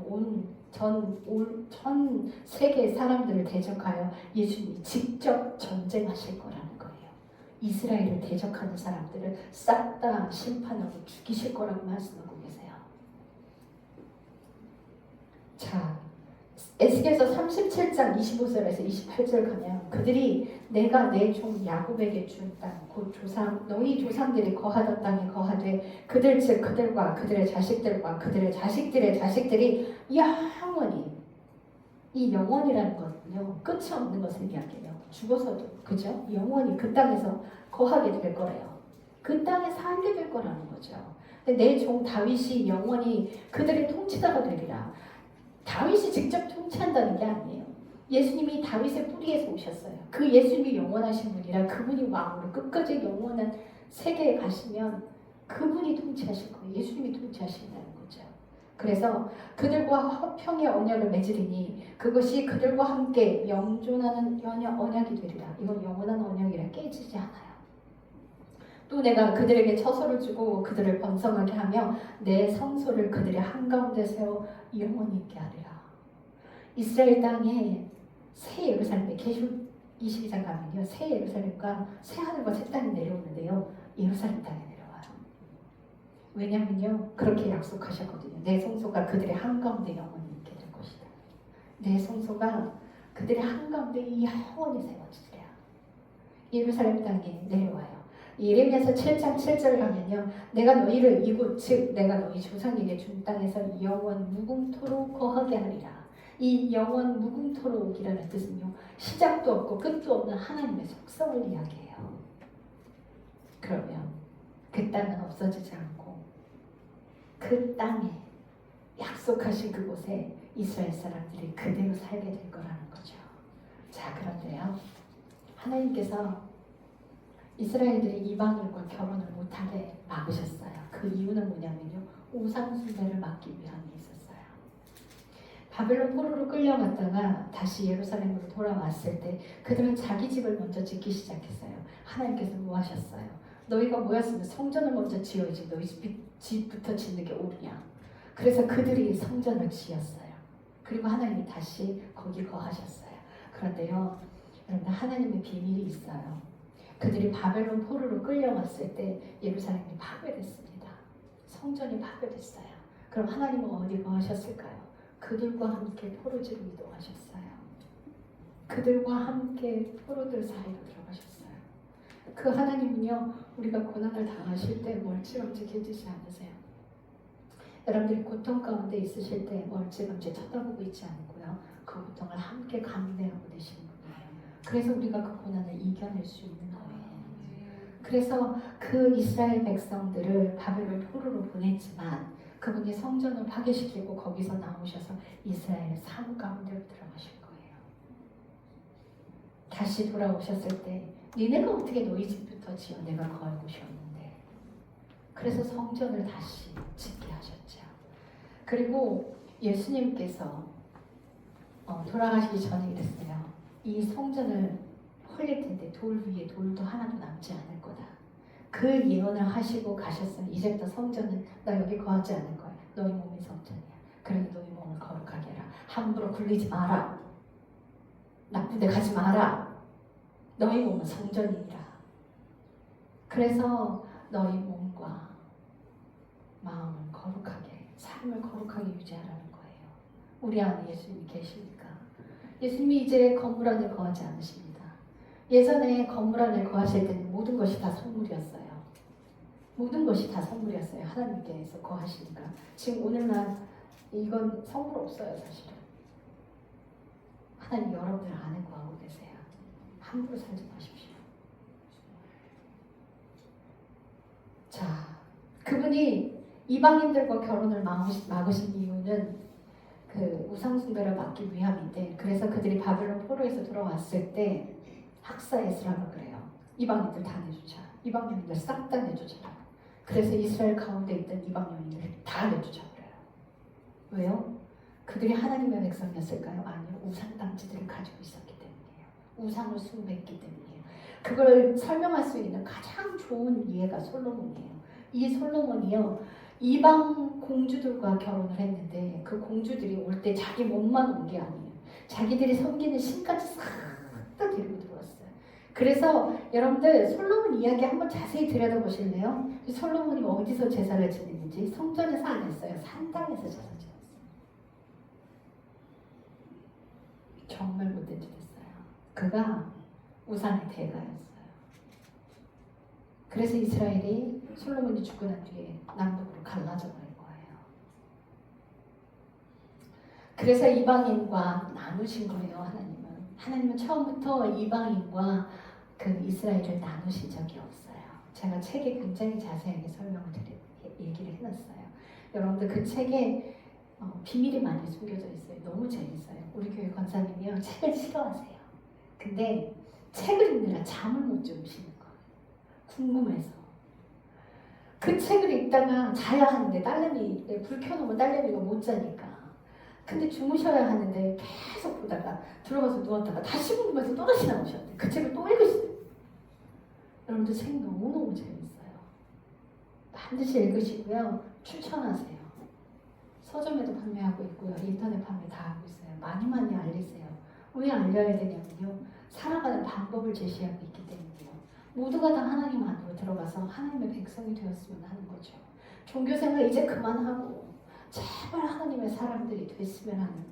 전 세계의 사람들을 대적하여 예수님이 직접 전쟁하실 거라는 거예요. 이스라엘을 대적하는 사람들을 싹 다 심판하고 죽이실 거라고 말씀하고 계세요. 자, 에스겔서 37장 25절에서 28절 가면 그들이 내가 내 종 야곱에게 준 땅 곧 너희 조상들이 거하던 땅에 거하되 그들 즉 그들과 그들의 자식들과 그들의 자식들의 자식들이 영원히, 이 영원이라는 것은요 끝이 없는 것을 이야기해요. 죽어서도 그죠? 영원히 그 땅에서 거하게 될 거래요. 그 땅에 살게 될 거라는 거죠. 근데 내 종 다윗이 영원히 그들의 통치자가 되리라. 다윗이 직접 통치한다는 게 아니에요. 예수님이 다윗의 뿌리에서 오셨어요. 그 예수님이 영원하신 분이라 그분이 왕으로 끝까지 영원한 세계에 가시면 그분이 통치하실 거예요. 예수님이 통치하신다는 거죠. 그래서 그들과 화평의 언약을 맺으리니 그것이 그들과 함께 영존하는 언약이 되리라. 이건 영원한 언약이라 깨지지 않아요. 또 내가 그들에게 처소를 주고 그들을 번성하게 하며 내 성소를 그들의 한가운데 세워 영원히 있게 하리라. 이스라엘 땅에 새 예루살렘에 계시록 22장 가면요 새 예루살렘과 새 하늘과 새 땅이 내려오는데요 예루살렘 땅에 내려와요. 왜냐면요 그렇게 약속하셨거든요. 내 성소가 그들의 한가운데 영원히 있게 될 것이다. 내 성소가 그들의 한가운데 영원히 세워지리라. 예루살렘 땅에 내려와요. 예레미야서 7장 7절 가면요 내가 너희를 이곳 즉 내가 너희 조상에게 준 땅에서 영원 무궁토록 거하게 하리라. 이 영원 무궁토록이라는 뜻은요 시작도 없고 끝도 없는 하나님의 속성을 이야기해요. 그러면 그 땅은 없어지지 않고 그 땅에 약속하신 그곳에 이스라엘 사람들이 그대로 살게 될 거라는 거죠. 자, 그런데요 하나님께서 이스라엘들이 이방인과 결혼을 못하게 막으셨어요. 그 이유는 뭐냐면요 우상 숭배를 막기 위함이 있었어요. 바벨론 포로로 끌려갔다가 다시 예루살렘으로 돌아왔을 때 그들은 자기 집을 먼저 짓기 시작했어요. 하나님께서 뭐 하셨어요? 너희가 모였으면 성전을 먼저 지어야지 너희 집부터 짓는 게 옳으냐. 그래서 그들이 성전을 지었어요. 그리고 하나님이 다시 거기 거하셨어요. 그런데요 여러분 하나님의 비밀이 있어요. 그들이 바벨론 포로로 끌려갔을 때 예루살렘이 파괴됐습니다. 성전이 파괴됐어요. 그럼 하나님은 어디 거하셨을까요? 그들과 함께 포로지로 이동하셨어요. 그들과 함께 포로들 사이로 들어가셨어요. 그 하나님은요 우리가 고난을 당하실 때 멀찌감치해지지 않으세요. 여러분들이 고통 가운데 있으실 때 멀찌감치 쳐다보고 있지 않고요 그 고통을 함께 감내하고 계시는 분이에요. 그래서 우리가 그 고난을 이겨낼 수 있는 거예요. 그래서 그 이스라엘 백성들을 바벨론 포로로 보냈지만 그분이 성전을 파괴시키고 거기서 나오셔서 이스라엘의 삶 가운데로 들어가실 거예요. 다시 돌아오셨을 때 니네가 어떻게 너희 집부터 지어 내가 거할 곳이 없는데. 그래서 성전을 다시 짓게 하셨죠. 그리고 예수님께서 돌아가시기 전에 이랬어요. 이 성전을 헐릴 텐데 돌 위에 돌도 하나도 남지 않을 거다. 그 예언을 하시고 가셨으면 이제부터 성전은 나 여기 거하지 않을 거야. 너희 몸이 성전이야. 그러니 너희 몸을 거룩하게 해라. 함부로 굴리지 마라. 나쁜 데 가지 마라. 너희 몸은 성전이니라. 그래서 너희 몸과 마음을 거룩하게, 삶을 거룩하게 유지하라는 거예요. 우리 안에 예수님이 계시니까. 예수님이 이제 건물 안에 거하지 않으십니다. 예전에 건물 안에 거하실 때는 모든 것이 다 선물이었어요. 모든 것이 다 선물이었어요. 하나님께서 거하시니까. 지금 오늘날 이건 선물 없어요, 사실은. 하나님 여러분들 안에 거하고 계세요. 함부로 살지 마십시오. 자, 그분이 이방인들과 결혼을 막으신 이유는 그 우상숭배를 막기 위함인데, 그래서 그들이 바벨론 포로에서 돌아왔을 때 학사에스라고 그래요. 이방인들 다 내쫓아. 이방인들 싹 다 내쫓아라. 그래서 이스라엘 가운데 있던 이방인들을 다 내쫓아버려요. 왜요? 그들이 하나님의 백성이었을까요? 아니요. 우상당지들을 가지고 있었기 때문이에요. 우상을 숭배했기 때문이에요. 그걸 설명할 수 있는 가장 좋은 이해가 솔로몬이에요. 이 솔로몬이요, 이방 공주들과 결혼을 했는데 그 공주들이 올 때 자기 몸만 온 게 아니에요. 자기들이 섬기는 신까지 싹 다 데리고 들어왔어요. 그래서 여러분들 솔로몬 이야기 한번 자세히 들여다보실래요? 솔로몬이 어디서 제사를 지냈는지. 성전에서 안 했어요. 산당에서 제사 지냈어요. 정말 못된 짓 했어요. 그가 우상의 대가였어요. 그래서 이스라엘이 솔로몬이 죽고 난 뒤에 남북으로 갈라져 버린 거예요. 그래서 이방인과 나누신 거예요. 하나님은 처음부터 이방인과 그 이스라엘을 나누신 적이 없어요. 제가 책에 굉장히 자세하게 얘기를 해놨어요. 여러분들 그 책에 비밀이 많이 숨겨져 있어요. 너무 재밌어요. 우리 교회 권사님이요, 책을 싫어하세요. 근데 책을 읽느라 잠을 못 주무시는 거예요. 궁금해서. 그 책을 읽다가 자야 하는데 불 켜놓으면 딸내미가 못 자니까. 근데 주무셔야 하는데 계속 보다가 들어가서 누웠다가 다시 궁금해서 또다시 나오셨대. 그 책을 또 읽으시대요. 여러분들 책 너무너무 재밌어요. 반드시 읽으시고요. 추천하세요. 서점에도 판매하고 있고요. 인터넷 판매 다 하고 있어요. 많이 많이 알리세요. 왜 알려야 되냐면요, 살아가는 방법을 제시하고 있기 때문이에요. 모두가 다 하나님 안으로 들어가서 하나님의 백성이 되었으면 하는 거죠. 종교생활 이제 그만하고 제발 하나님의 사람들이 됐으면 하는.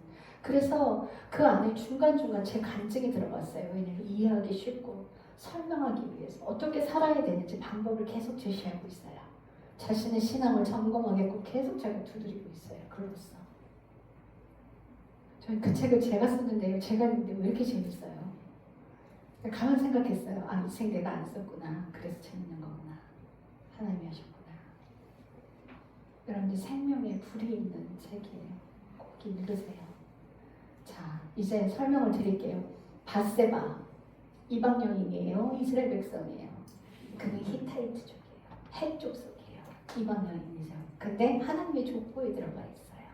그래서 그 안에 중간중간 제 간증이 들어갔어요. 왜냐면 이해하기 쉽고 설명하기 위해서 어떻게 살아야 되는지 방법을 계속 제시하고 있어요. 자신의 신앙을 점검하겠고 계속 제가 두드리고 있어요. 글로써. 저는 그 책을 제가 썼는데요. 제가 읽는데 왜 이렇게 재밌어요? 가만 생각했어요. 아, 이 책 내가 안 썼구나. 그래서 재밌는 거구나. 하나님이 하셨구나. 여러분들 생명에 불이 있는 책이에요. 꼭 읽으세요. 자, 이제 설명을 드릴게요. 밧세바, 이방 여인이에요. 이스라엘 백성이에요. 그는 히타이트 족이에요. 헷 족속이에요. 이방 여인이죠. 근데 하나님의 족보에 들어가 있어요.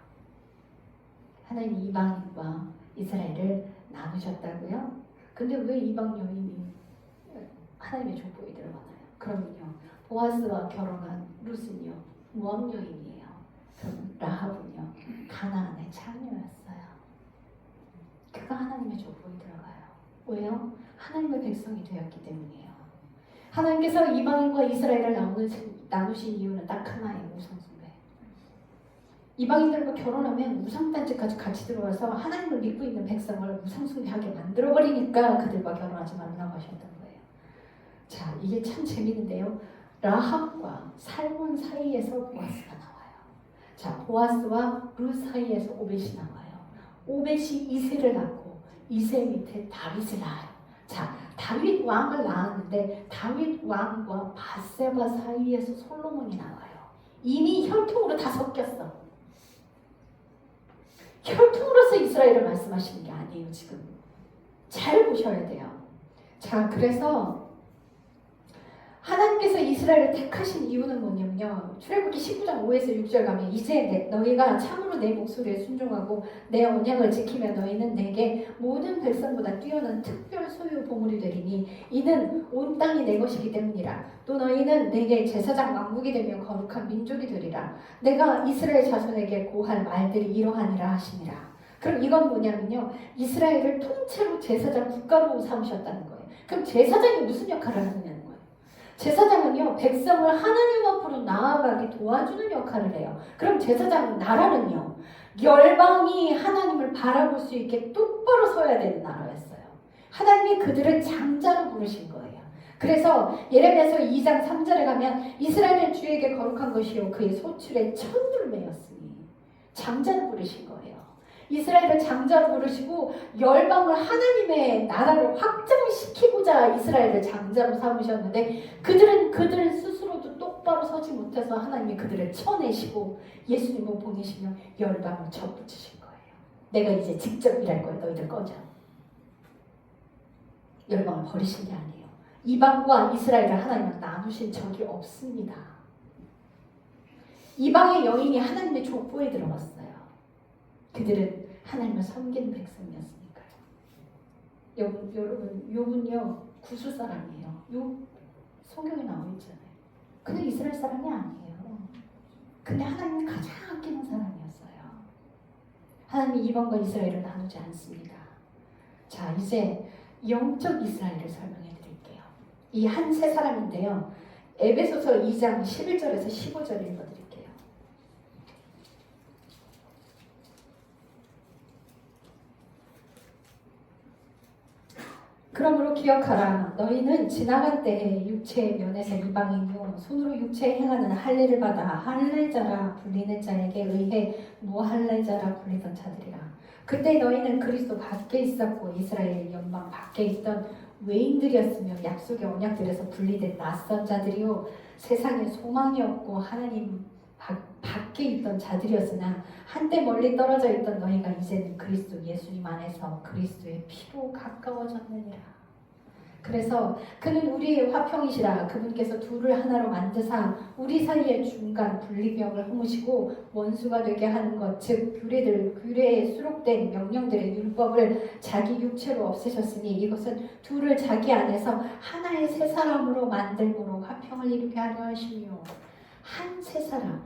하나님이 이방인과 이스라엘을 나누셨다고요? 근데 왜 이방 여인이 하나님의 족보에 들어가나요? 그러면요, 보아스와 결혼한 룻은요, 모압 여인이에요. 그럼 라합은요, 가나안의 창녀였어요. 그가 하나님의 족보에 들어가요. 왜요? 하나님의 백성이 되었기 때문이에요. 하나님께서 이방인과 이스라엘을 나누신 이유는 딱 하나예요. 우상숭배. 이방인들과 결혼하면 우상단지까지 같이 들어와서 하나님을 믿고 있는 백성을 우상숭배하게 만들어버리니까 그들과 결혼하지 말라고 하셨던 거예요. 자, 이게 참 재밌는데요. 라합과 살몬 사이에서 보아스가 나와요. 자, 보아스와 룻 사이에서 오벳이 나와요. 오벳이 이새를 낳고 이새 밑에 다윗을 낳아요. 자, 다윗 왕을 낳았는데 다윗 왕과 밧세바 사이에서 솔로몬이 나와요. 이미 혈통으로 다 섞였어. 혈통으로서 이스라엘을 말씀하시는 게 아니에요. 지금 잘 보셔야 돼요. 자, 그래서 하나님께서 이스라엘을 택하신 이유는 뭐냐면요, 출애굽기 19장 5에서 6절 가면 이제 너희가 참으로 내 목소리에 순종하고 내 언약을 지키며 너희는 내게 모든 백성보다 뛰어난 특별 소유 보물이 되리니 이는 온 땅이 내 것이기 때문이라. 또 너희는 내게 제사장 왕국이 되며 거룩한 민족이 되리라. 내가 이스라엘 자손에게 고할 말들이 이러하니라 하시니라. 그럼 이건 뭐냐면요, 이스라엘을 통째로 제사장 국가로 삼으셨다는 거예요. 그럼 제사장이 무슨 역할을 하느냐는 거예요. 제사장은요, 백성을 하나님 앞으로 나아가게 도와주는 역할을 해요. 그럼 제사장 나라는요, 열방이 하나님을 바라볼 수 있게 똑바로 서야 되는 나라였어요. 하나님이 그들을 장자로 부르신 거예요. 그래서 예레미야서 2장 3절에 가면 이스라엘은 주에게 거룩한 것이요 그의 소출에 천을 매었으니 장자로 부르신 거예요. 이스라엘을 장자로 부르시고 열방을 하나님의 나라로 확장시키고자 이스라엘을 장자로 삼으셨는데 그들은 그들 스스로도 똑바로 서지 못해서 하나님이 그들을 쳐내시고 예수님을 보내시며 열방을 접붙이신 거예요. 내가 이제 직접 일할 거야. 너희들 꺼져. 열방을 버리신 게 아니에요. 이방과 이스라엘을 하나님은 나누신 적이 없습니다. 이방의 여인이 하나님의 족보에 들어갔어요. 그들은 하나님을 섬기는 백성이었으니까요. 여러분, 욥은요 구수 사람이에요. 욥 성경에 나와 있잖아요. 그냥 이스라엘 사람이 아니에요. 근데 하나님이 가장 아끼는 사람이었어요. 하나님이 이방과 이스라엘을 나누지 않습니다. 자, 이제 영적 이스라엘을 설명해 드릴게요. 이 한 세 사람인데요. 에베소서 2장 11절에서 15절 읽어드릴게요. 그러므로 기억하라. 너희는 지나간 때에 육체의 면에서 이방인이요 손으로 육체에 행하는 할례를 받아 할례자라 불리는 자에게 의해 무할례자라 불리던 자들이라. 그때 너희는 그리스도 밖에 있었고 이스라엘 연방 밖에 있던 외인들이었으며 약속의 언약들에서 분리된 낯선 자들이요 세상에 소망이 없고 하나님 밖에 있던 자들이었으나 한때 멀리 떨어져 있던 너희가 이제는 그리스도 예수님 안에서 그리스도의 피로 가까워졌느니라. 그래서 그는 우리의 화평이시라. 그분께서 둘을 하나로 만드사 우리 사이의 중간 분리병을 허무시고 원수가 되게 하는 것, 즉 규례에 수록된 명령들의 율법을 자기 육체로 없애셨으니 이것은 둘을 자기 안에서 하나의 새 사람으로 만들므로 화평을 이루게 하려 하시며. 한 새 사람,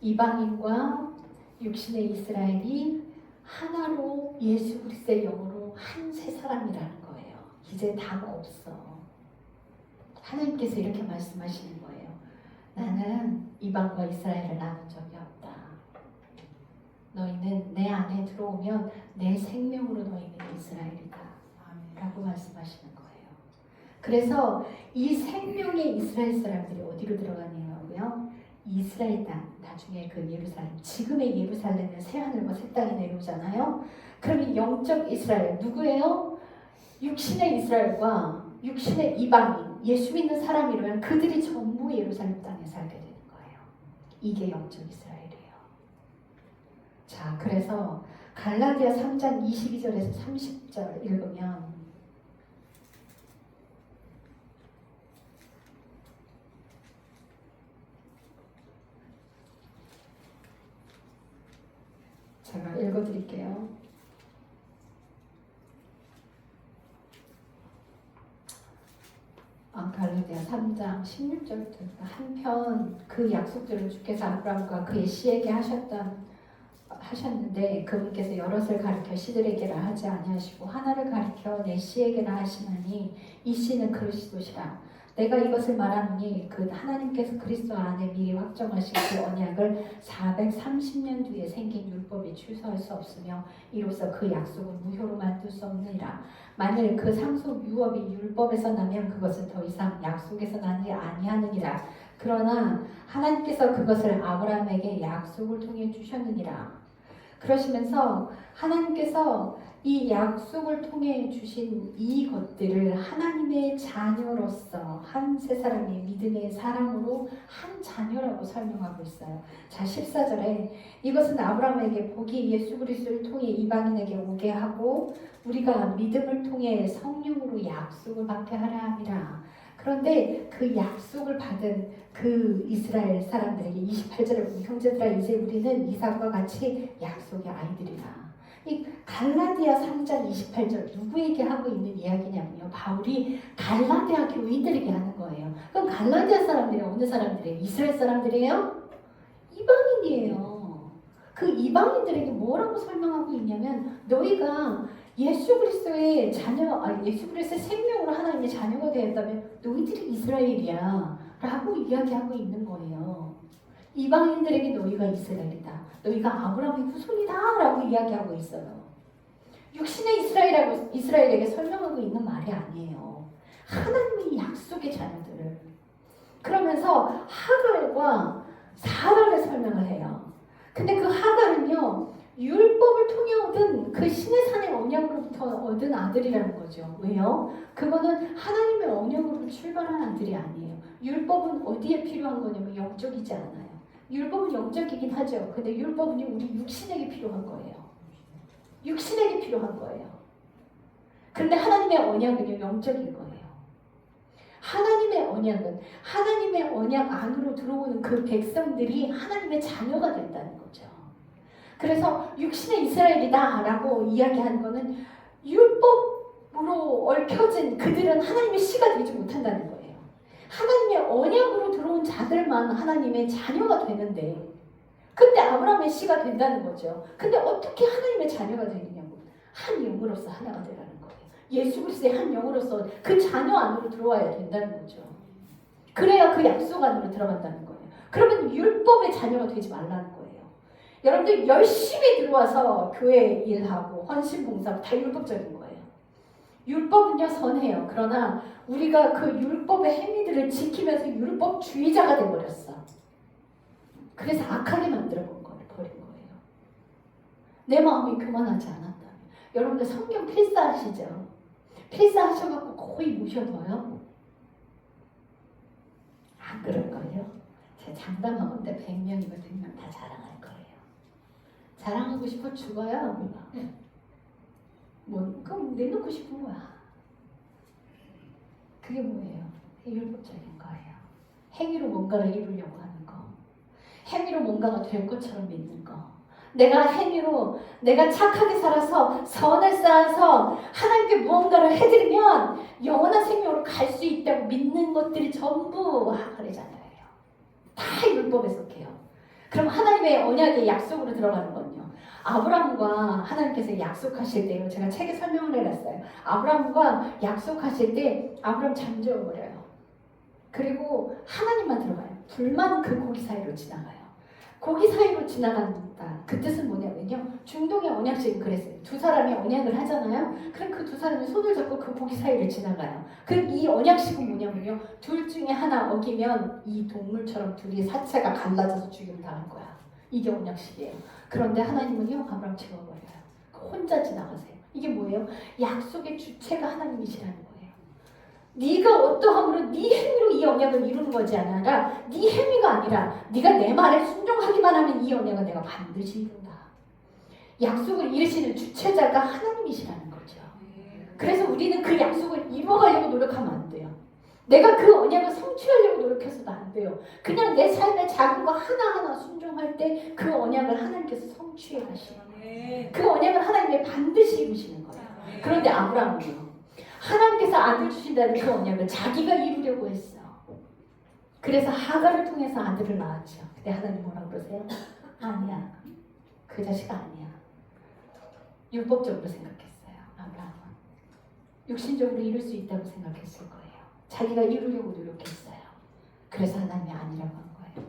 이방인과 육신의 이스라엘이 하나로 예수 그리스도의 영으로 한 새 사람이라는 거예요. 이제 당 없어. 하나님께서 이렇게 말씀하시는 거예요. 나는 이방과 이스라엘을 나눈 적이 없다. 너희는 내 안에 들어오면 내 생명으로 너희는 이스라엘이다. 라고 말씀하시는 거예요. 그래서 이 생명의 이스라엘 사람들이 어디로 들어가냐고요? 이스라엘 땅, 나중에 그 예루살렘, 지금의 예루살렘은 새하늘과 새 땅이 내려오잖아요. 그럼 이 영적 이스라엘 누구예요? 육신의 이스라엘과 육신의 이방인, 예수 믿는 사람이라면 그들이 전부 예루살렘 땅에 살게 되는 거예요. 이게 영적 이스라엘이에요. 자, 그래서 갈라디아 3장 22절에서 30절 읽으면 제가 읽어드릴게요. 갈라디아 3장 16절부터 한편 그 약속들을 주께서 아브라함과 그의 씨에게 하셨는데 그분께서 여럿을 가리켜 씨들에게라 하지 아니하시고 하나를 가리켜 내 씨에게라 하시나니 이 씨는 그리스도시라. 내가 이것을 말하노니 그 하나님께서 그리스도 안에 미리 확정하신 그 언약을 430년 뒤에 생긴 율법이 취소할 수 없으며 이로써 그 약속은 무효로 만들 수 없느니라. 만일 그 상속 유업이 율법에서 나면 그것은 더 이상 약속에서 나지 아니하느니라. 그러나 하나님께서 그것을 아브라함에게 약속을 통해 주셨느니라. 그러시면서 하나님께서 이 약속을 통해 주신 이 것들을 하나님의 자녀로서 한 세 사람의 믿음의 사람으로 한 자녀라고 설명하고 있어요. 자, 14절에 이것은 아브라함에게 복이 예수 그리스도를 통해 이방인에게 오게 하고 우리가 믿음을 통해 성령으로 약속을 받게 하려 함이라. 그런데 그 약속을 받은 그 이스라엘 사람들에게 28절에 보면 형제들아 이제 우리는 이삭과 같이 약속의 아이들이라. 이 갈라디아 3장 28절 누구에게 하고 있는 이야기냐면요. 바울이 갈라디아 교인들에게 하는 거예요. 그럼 갈라디아 사람들이 어느 사람들이에요? 이스라엘 사람들이에요? 이방인이에요. 그 이방인들에게 뭐라고 설명하고 있냐면 너희가 예수 그리스도의 자녀, 예수 그리스도의 생명으로 하나님의 자녀가 되었다면 너희들이 이스라엘이야 라고 이야기하고 있는 거예요. 이방인들에게 너희가 이스라엘이다. 너희가 아브라함의 후손이다 라고 이야기하고 있어요. 육신의 이스라엘에게 설명하고 있는 말이 아니에요. 하나님의 약속의 자녀들을. 그러면서 하갈과 사라를 설명을 해요. 근데 그 하갈은요, 율법을 통해 얻은 그 신의 산의 언약으로부터 얻은 아들이라는 거죠. 왜요? 그거는 하나님의 언약으로 출발한 아들이 아니에요. 율법은 어디에 필요한 거냐면 영적이지 않아요. 율법은 영적이긴 하죠. 근데 율법은 우리 육신에게 필요한 거예요. 육신에게 필요한 거예요. 그런데 하나님의 언약은요, 영적인 거예요. 하나님의 언약은 하나님의 언약 안으로 들어오는 그 백성들이 하나님의 자녀가 된다는 거죠. 그래서 육신의 이스라엘이다라고 이야기하는 거는 율법으로 얽혀진 그들은 하나님의 씨가 되지 못한다는 거예요. 하나님의 언약으로 들어온 자들만 하나님의 자녀가 되는데 그때 아브라함의 씨가 된다는 거죠. 근데 어떻게 하나님의 자녀가 되느냐고. 한 영으로서 하나가 되라는 거예요. 예수 그리스도의 한 영으로서 그 자녀 안으로 들어와야 된다는 거죠. 그래야 그 약속 안으로 들어간다는 거예요. 그러면 율법의 자녀가 되지 말라는 거예요. 여러분들 열심히 들어와서 교회 일하고 헌신봉사하고 다 율법적인 거예요. 율법은요 선해요. 그러나 우리가 그 율법의 행위들을 지키면서 율법주의자가 돼버렸어. 그래서 악하게 만들어버린 거예요. 내 마음이 교만하지 않았다. 여러분들 성경 필사하시죠? 필사하셔갖고 거의 모셔둬요? 안 그럴걸요? 제가 장담하건대 100명이면 100명 다 자랑할 거예요. 자랑하고 싶어 죽어요. 그럼 내놓고 싶은 거야. 그게 뭐예요? 율법적인 거예요. 행위로 뭔가를 이루려고 하는 거. 행위로 뭔가가 될 것처럼 믿는 거. 내가 행위로 내가 착하게 살아서 선을 쌓아서 하나님께 무언가를 해드리면 영원한 생명으로 갈 수 있다고 믿는 것들이 전부 하갈의 자녀예요. 다 율법에 속해요. 그럼 하나님의 언약의 약속으로 들어가는 건요. 아브라함과 하나님께서 약속하실 때요. 제가 책에 설명을 해놨어요. 아브라함과 약속하실 때 아브라함 잠재워버려요. 그리고 하나님만 들어가요. 둘만 그 고기 사이로 지나가요. 고기 사이로 지나간다. 그 뜻은 뭐냐면요. 중동의 언약식은 그랬어요. 두 사람이 언약을 하잖아요. 그럼 그 두 사람이 손을 잡고 그 고기 사이를 지나가요. 그럼 이 언약식은 뭐냐면요. 둘 중에 하나 어기면 이 동물처럼 둘이 사체가 갈라져서 죽임 당할 거야. 이게 언약식이에요. 그런데 하나님은요. 아브라함 채워버려요. 혼자 지나가세요. 이게 뭐예요? 약속의 주체가 하나님이시라는 거예요. 네가 어떠함으로 네 행위로 이 언약을 이루는 거지 아니라 네 행위가 아니라 네가 내 말에 순종하기만 하면 이 언약을 내가 반드시 이룬다. 약속을 이루시는 주체자가 하나님이시라는 거죠. 그래서 우리는 그 약속을 이루어가려고 노력하면 안 돼요. 내가 그 언약을 성취하려고 노력해서도 안 돼요. 그냥 내 삶의 작은 거 하나하나 순종할 때 그 언약을 하나님께서 성취해 가시는 거예요. 그 언약을 하나님이 반드시 이루시는 거예요. 그런데 아브라함은요. 하나님께서 아들 주신다는 그 언약을 자기가 이루려고 했어. 그래서 하갈을 통해서 아들을 낳았죠. 근데 하나님 뭐라 그러세요? 아니야. 그 자식 아니야. 율법적으로 생각했어요. 아브라함은. 육신적으로 이룰 수 있다고 생각했을 거예요. 자기가 이루려고 노력했어요. 그래서 하나님이 아니라고 한 거예요.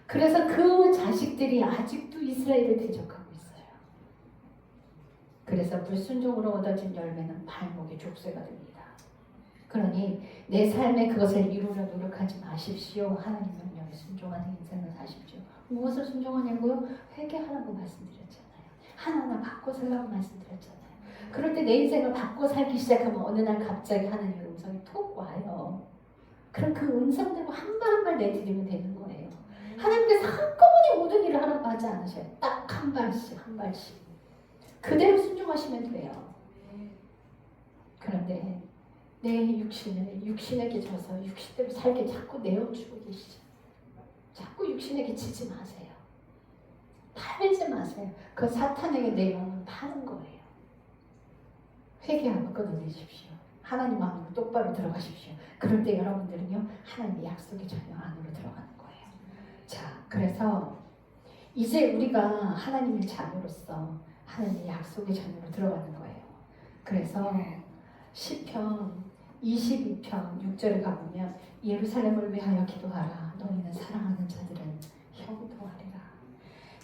그래서 그 자식들이 아직도 이스라엘을 대적하고 있어요. 그래서 불순종으로 얻어진 열매는 발목에 족쇄가 됩니다. 그러니 내 삶에 그것을 이루려 노력하지 마십시오. 하나님 명령에 순종하는 인생을 사십시오. 무엇을 순종하냐고요? 회개하라고 말씀드렸잖아요. 하나하나 바꿔 살라고 말씀드렸잖아요. 그럴 때 내 인생을 바꿔 살기 시작하면 어느 날 갑자기 하나님의 음성이 톡 와요. 그럼 그 음성대로 한 발 한 발 내드리면 되는 거예요. 하나님께서 한꺼번에 모든 일을 하라고 하지 않으셔요. 딱 한 발씩 한 발씩. 그대로 순종하시면 돼요. 그런데 내 육신에게 져서 육신대로 살게 자꾸 내어주고 계시죠. 자꾸 육신에게 지지 마세요. 팔지 마세요. 그 사탄에게 내 영을 파는 거예요. 회개하고 끊어내십시오. 하나님 마음으로 똑바로 들어가십시오. 그럴 때 여러분들은요. 하나님의 약속의 자녀 안으로 들어가는 거예요. 자, 그래서 이제 우리가 하나님의 자녀로서 하나님의 약속의 자녀로 들어가는 거예요. 그래서 시편 22편 6절에 가보면 예루살렘을 위하여 기도하라. 너희는 사랑하는 자들은 형통하리라.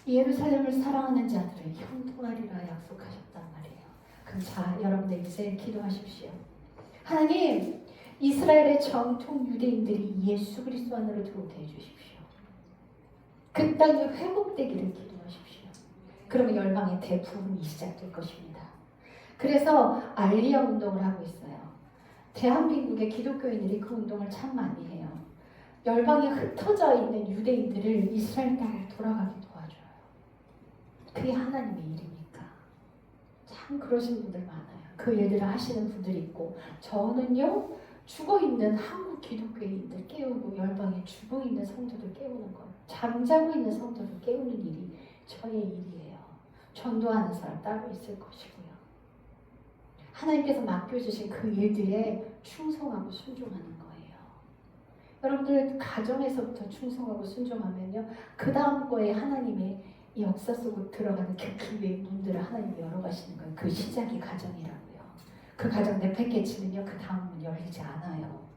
예루살렘을 사랑하는 자들은 형통하리라 약속하셨단 말이에요. 그럼 자, 여러분들 이제 기도하십시오. 하나님, 이스라엘의 정통 유대인들이 예수 그리스도 안으로 들어오게 해주십시오. 그 땅이 회복되기를 기도하십시오. 그러면 열방의 대부분이 시작될 것입니다. 그래서 알리아 운동을 하고 있어요. 대한민국의 기독교인들이 그 운동을 참 많이 해요. 열방에 흩어져 있는 유대인들을 이스라엘 땅으로 돌아가게 도와줘요. 그게 하나님의 일이니까. 참 그러신 분들 많아요. 그 일들을 하시는 분들이 있고, 저는요 죽어있는 한국 기독교인들 깨우고 열방에 죽어있는 성도들 깨우는 거예요. 잠자고 있는 성도들 깨우는 일이 저의 일이에요. 전도하는 사람 따로 있을 것이고요. 하나님께서 맡겨주신 그 일들에 충성하고 순종하는 거예요. 여러분들 가정에서부터 충성하고 순종하면요, 그 다음 거에 하나님의 역사 속으로 들어가는 그 기회의 문들을 하나님이 열어가시는 거예요. 그 시작이 가정이라고요. 그 가정 내팽개치면요, 그 다음 문 열리지 않아요.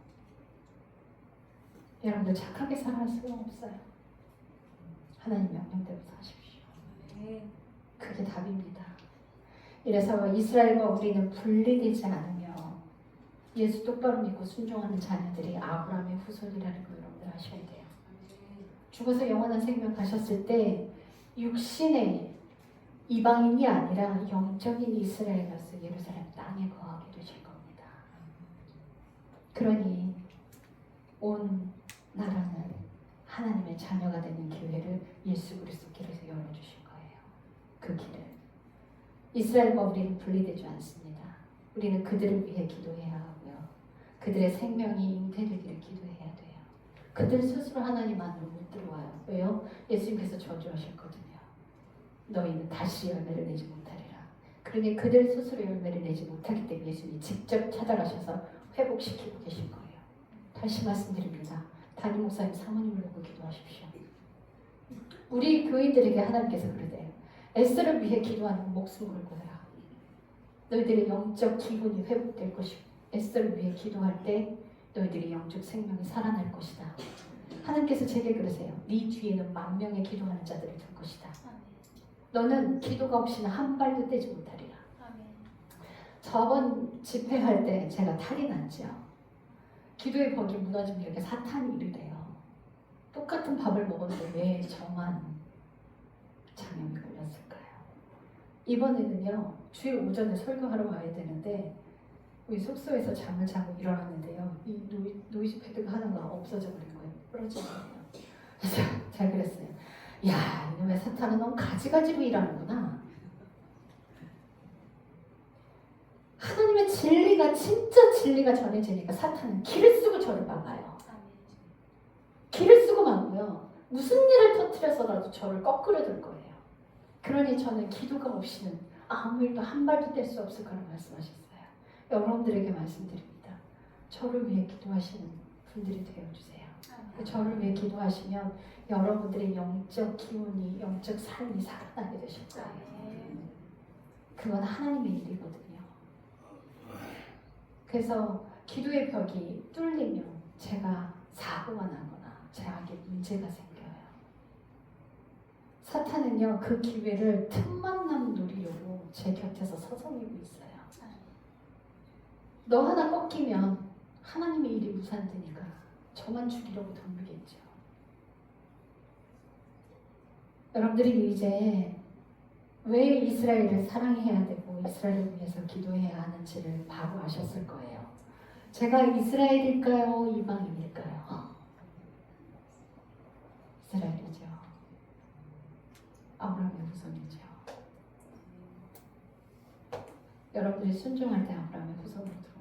여러분들 착하게 살아갈 수가 없어요. 하나님 명령대로 사십시오. 그게 답입니다. 이래서 이스라엘과 우리는 분리되지 않으며 예수 똑바로 믿고 순종하는 자녀들이 아브라함의 후손이라는 거 여러분들 아셔야 돼요. 죽어서 영원한 생명 가셨을 때 육신의 이방인이 아니라 영적인 이스라엘로서 예루살렘 땅에 거하게 되실 겁니다. 그러니 온 나라는 하나님의 자녀가 되는 기회를 예수 그리스도께서 열어주신 거예요. 그 길을. 이스라엘과 우리는 분리되지 않습니다. 우리는 그들을 위해 기도해야 하고요. 그들의 생명이 잉태되기를 기도해야 돼요. 그들 스스로 하나님 안으로 못 들어와요. 왜요? 예수님께서 저주하셨거든요. 너희는 다시 열매를 내지 못하리라. 그러니 그들 스스로 열매를 내지 못하기 때문에 예수님이 직접 찾아가셔서 회복시키고 계신 거예요. 다시 말씀드립니다. 담임 목사님 사모님을 보고 기도하십시오. 우리 교인들에게 하나님께서 그러대요. 에스더를 위해 기도하는 목숨 걸고 해라. 너희들의 영적 기분이 회복될 것이고 에스더를 위해 기도할 때 너희들의 영적 생명이 살아날 것이다. 하나님께서 제게 그러세요. 네 뒤에는 10,000명의 기도하는 자들을 둘 것이다. 너는 기도가 없이는 한 발도 떼지 못하리라. 저번 집회할 때 제가 탈이 났죠. 기도의 벽이 무너지면 이렇게 사탄이 이르래요. 똑같은 밥을 먹었는데 왜 저만 장염이 걸렸을까요? 이번에는요, 주일 오전에 설교하러 와야 되는데 우리 숙소에서 잠을 자고 일어났는데요, 이 노이즈 패드가 하나가 없어져 버린 거예요. 부러진 거예요. 그래서 잘 그랬어요. 야, 이놈의 사탄은 너무 가지가지로 일하는구나. 하나님의 진리가 진짜 진리가 전해지니까 사탄은 길을 쓰고 저를 막아요. 길을 쓰고 막고요. 무슨 일을 터뜨려서라도 저를 거꾸로 들 거예요. 그러니 저는 기도가 없이는 아무 일도 한 발도 뗄 수 없을 거라고 말씀하셨어요. 여러분들에게 말씀드립니다. 저를 위해 기도하시는 분들이 되어주세요. 저를 위해 기도하시면 여러분들의 영적 기운이, 영적 삶이 살아나게 되실 거예요. 그건 하나님의 일이거든요. 그래서 기도의 벽이 뚫리면 제가 사고가 나거나 제에게 문제가 생겨요. 사탄은요, 그 기회를 틈만 노리려고 제 곁에서 서성이고 있어요. 너 하나 꺾이면 하나님의 일이 무산되니까 저만 죽이려고 덤비겠죠. 여러분들이 이제 왜 이스라엘을 사랑해야 되고 이스라엘을 위해서 기도해야 하는지를 바로 아셨을 거예요. 제가 이스라엘일까요? 이방인일까요? 이스라엘이죠. 아브라함의 후손이죠. 여러분들이 순종할 때 아브라함의 후손으로 들어옵니다.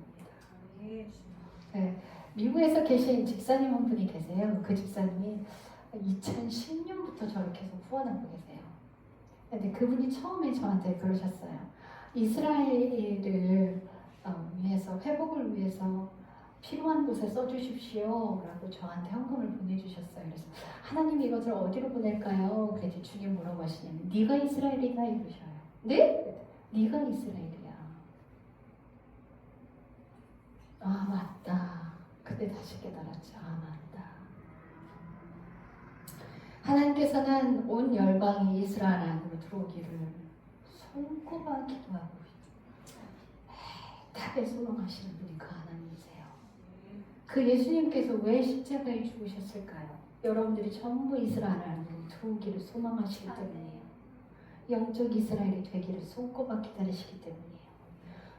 네, 미국에서 계신 집사님 한 분이 계세요. 그 집사님이 2010년부터 저를 계속 후원하고 계세요. 근데 그분이 처음에 저한테 그러셨어요. 이스라엘을 위해서, 회복을 위해서 필요한 곳에 써주십시오 라고 저한테 헌금을 보내주셨어요. 그래서 하나님 이것을 어디로 보낼까요? 그랬더니 주님 뭐라고 하시냐면 네가 이스라엘이다 이러셔요. 네? 네가 이스라엘이야. 아 맞다. 그때 다시 깨달았죠. 아 맞다. 하나님께서는 온 열방이 이스라엘 안으로 들어오기를 손꼽아 기도하고 애타게 소망하시는 분이 그 하나님이세요. 그 예수님께서 왜 십자가에 죽으셨을까요? 여러분들이 전부 이스라엘 안으로 들어오기를 소망하시기 때문이에요. 영적 이스라엘이 되기를 손꼽아 기다리시기 때문이에요.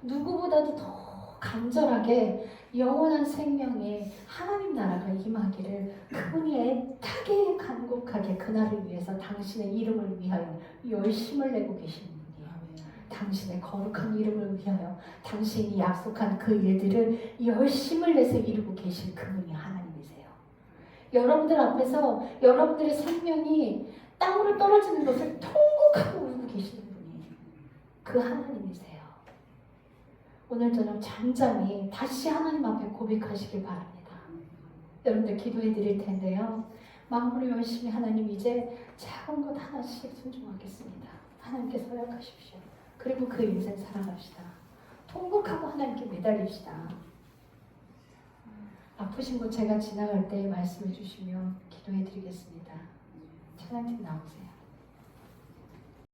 누구보다도 더 간절하게 영원한 생명에 하나님 나라가 임하기를 그분이 애타게 간곡하게 그날을 위해서 당신의 이름을 위하여 열심을 내고 계시는 분이에요. 당신의 거룩한 이름을 위하여 당신이 약속한 그 일들을 열심을 내서 이루고 계신 그분이 하나님이세요. 여러분들 앞에서 여러분들의 생명이 땅으로 떨어지는 것을 통곡하고 울고 계시는 분이 그 하나님이세요. 오늘 저녁 잠잠히 다시 하나님 앞에 고백하시길 바랍니다. 여러분들 기도해 드릴 텐데요. 마음으로 열심히 하나님 이제 작은 것 하나씩 순종하겠습니다. 하나님께 서약하십시오. 그리고 그 인생 살아갑시다. 통곡하고 하나님께 매달립시다. 아프신 곳 제가 지나갈 때 말씀해 주시면 기도해 드리겠습니다. 찬양팀 나오세요.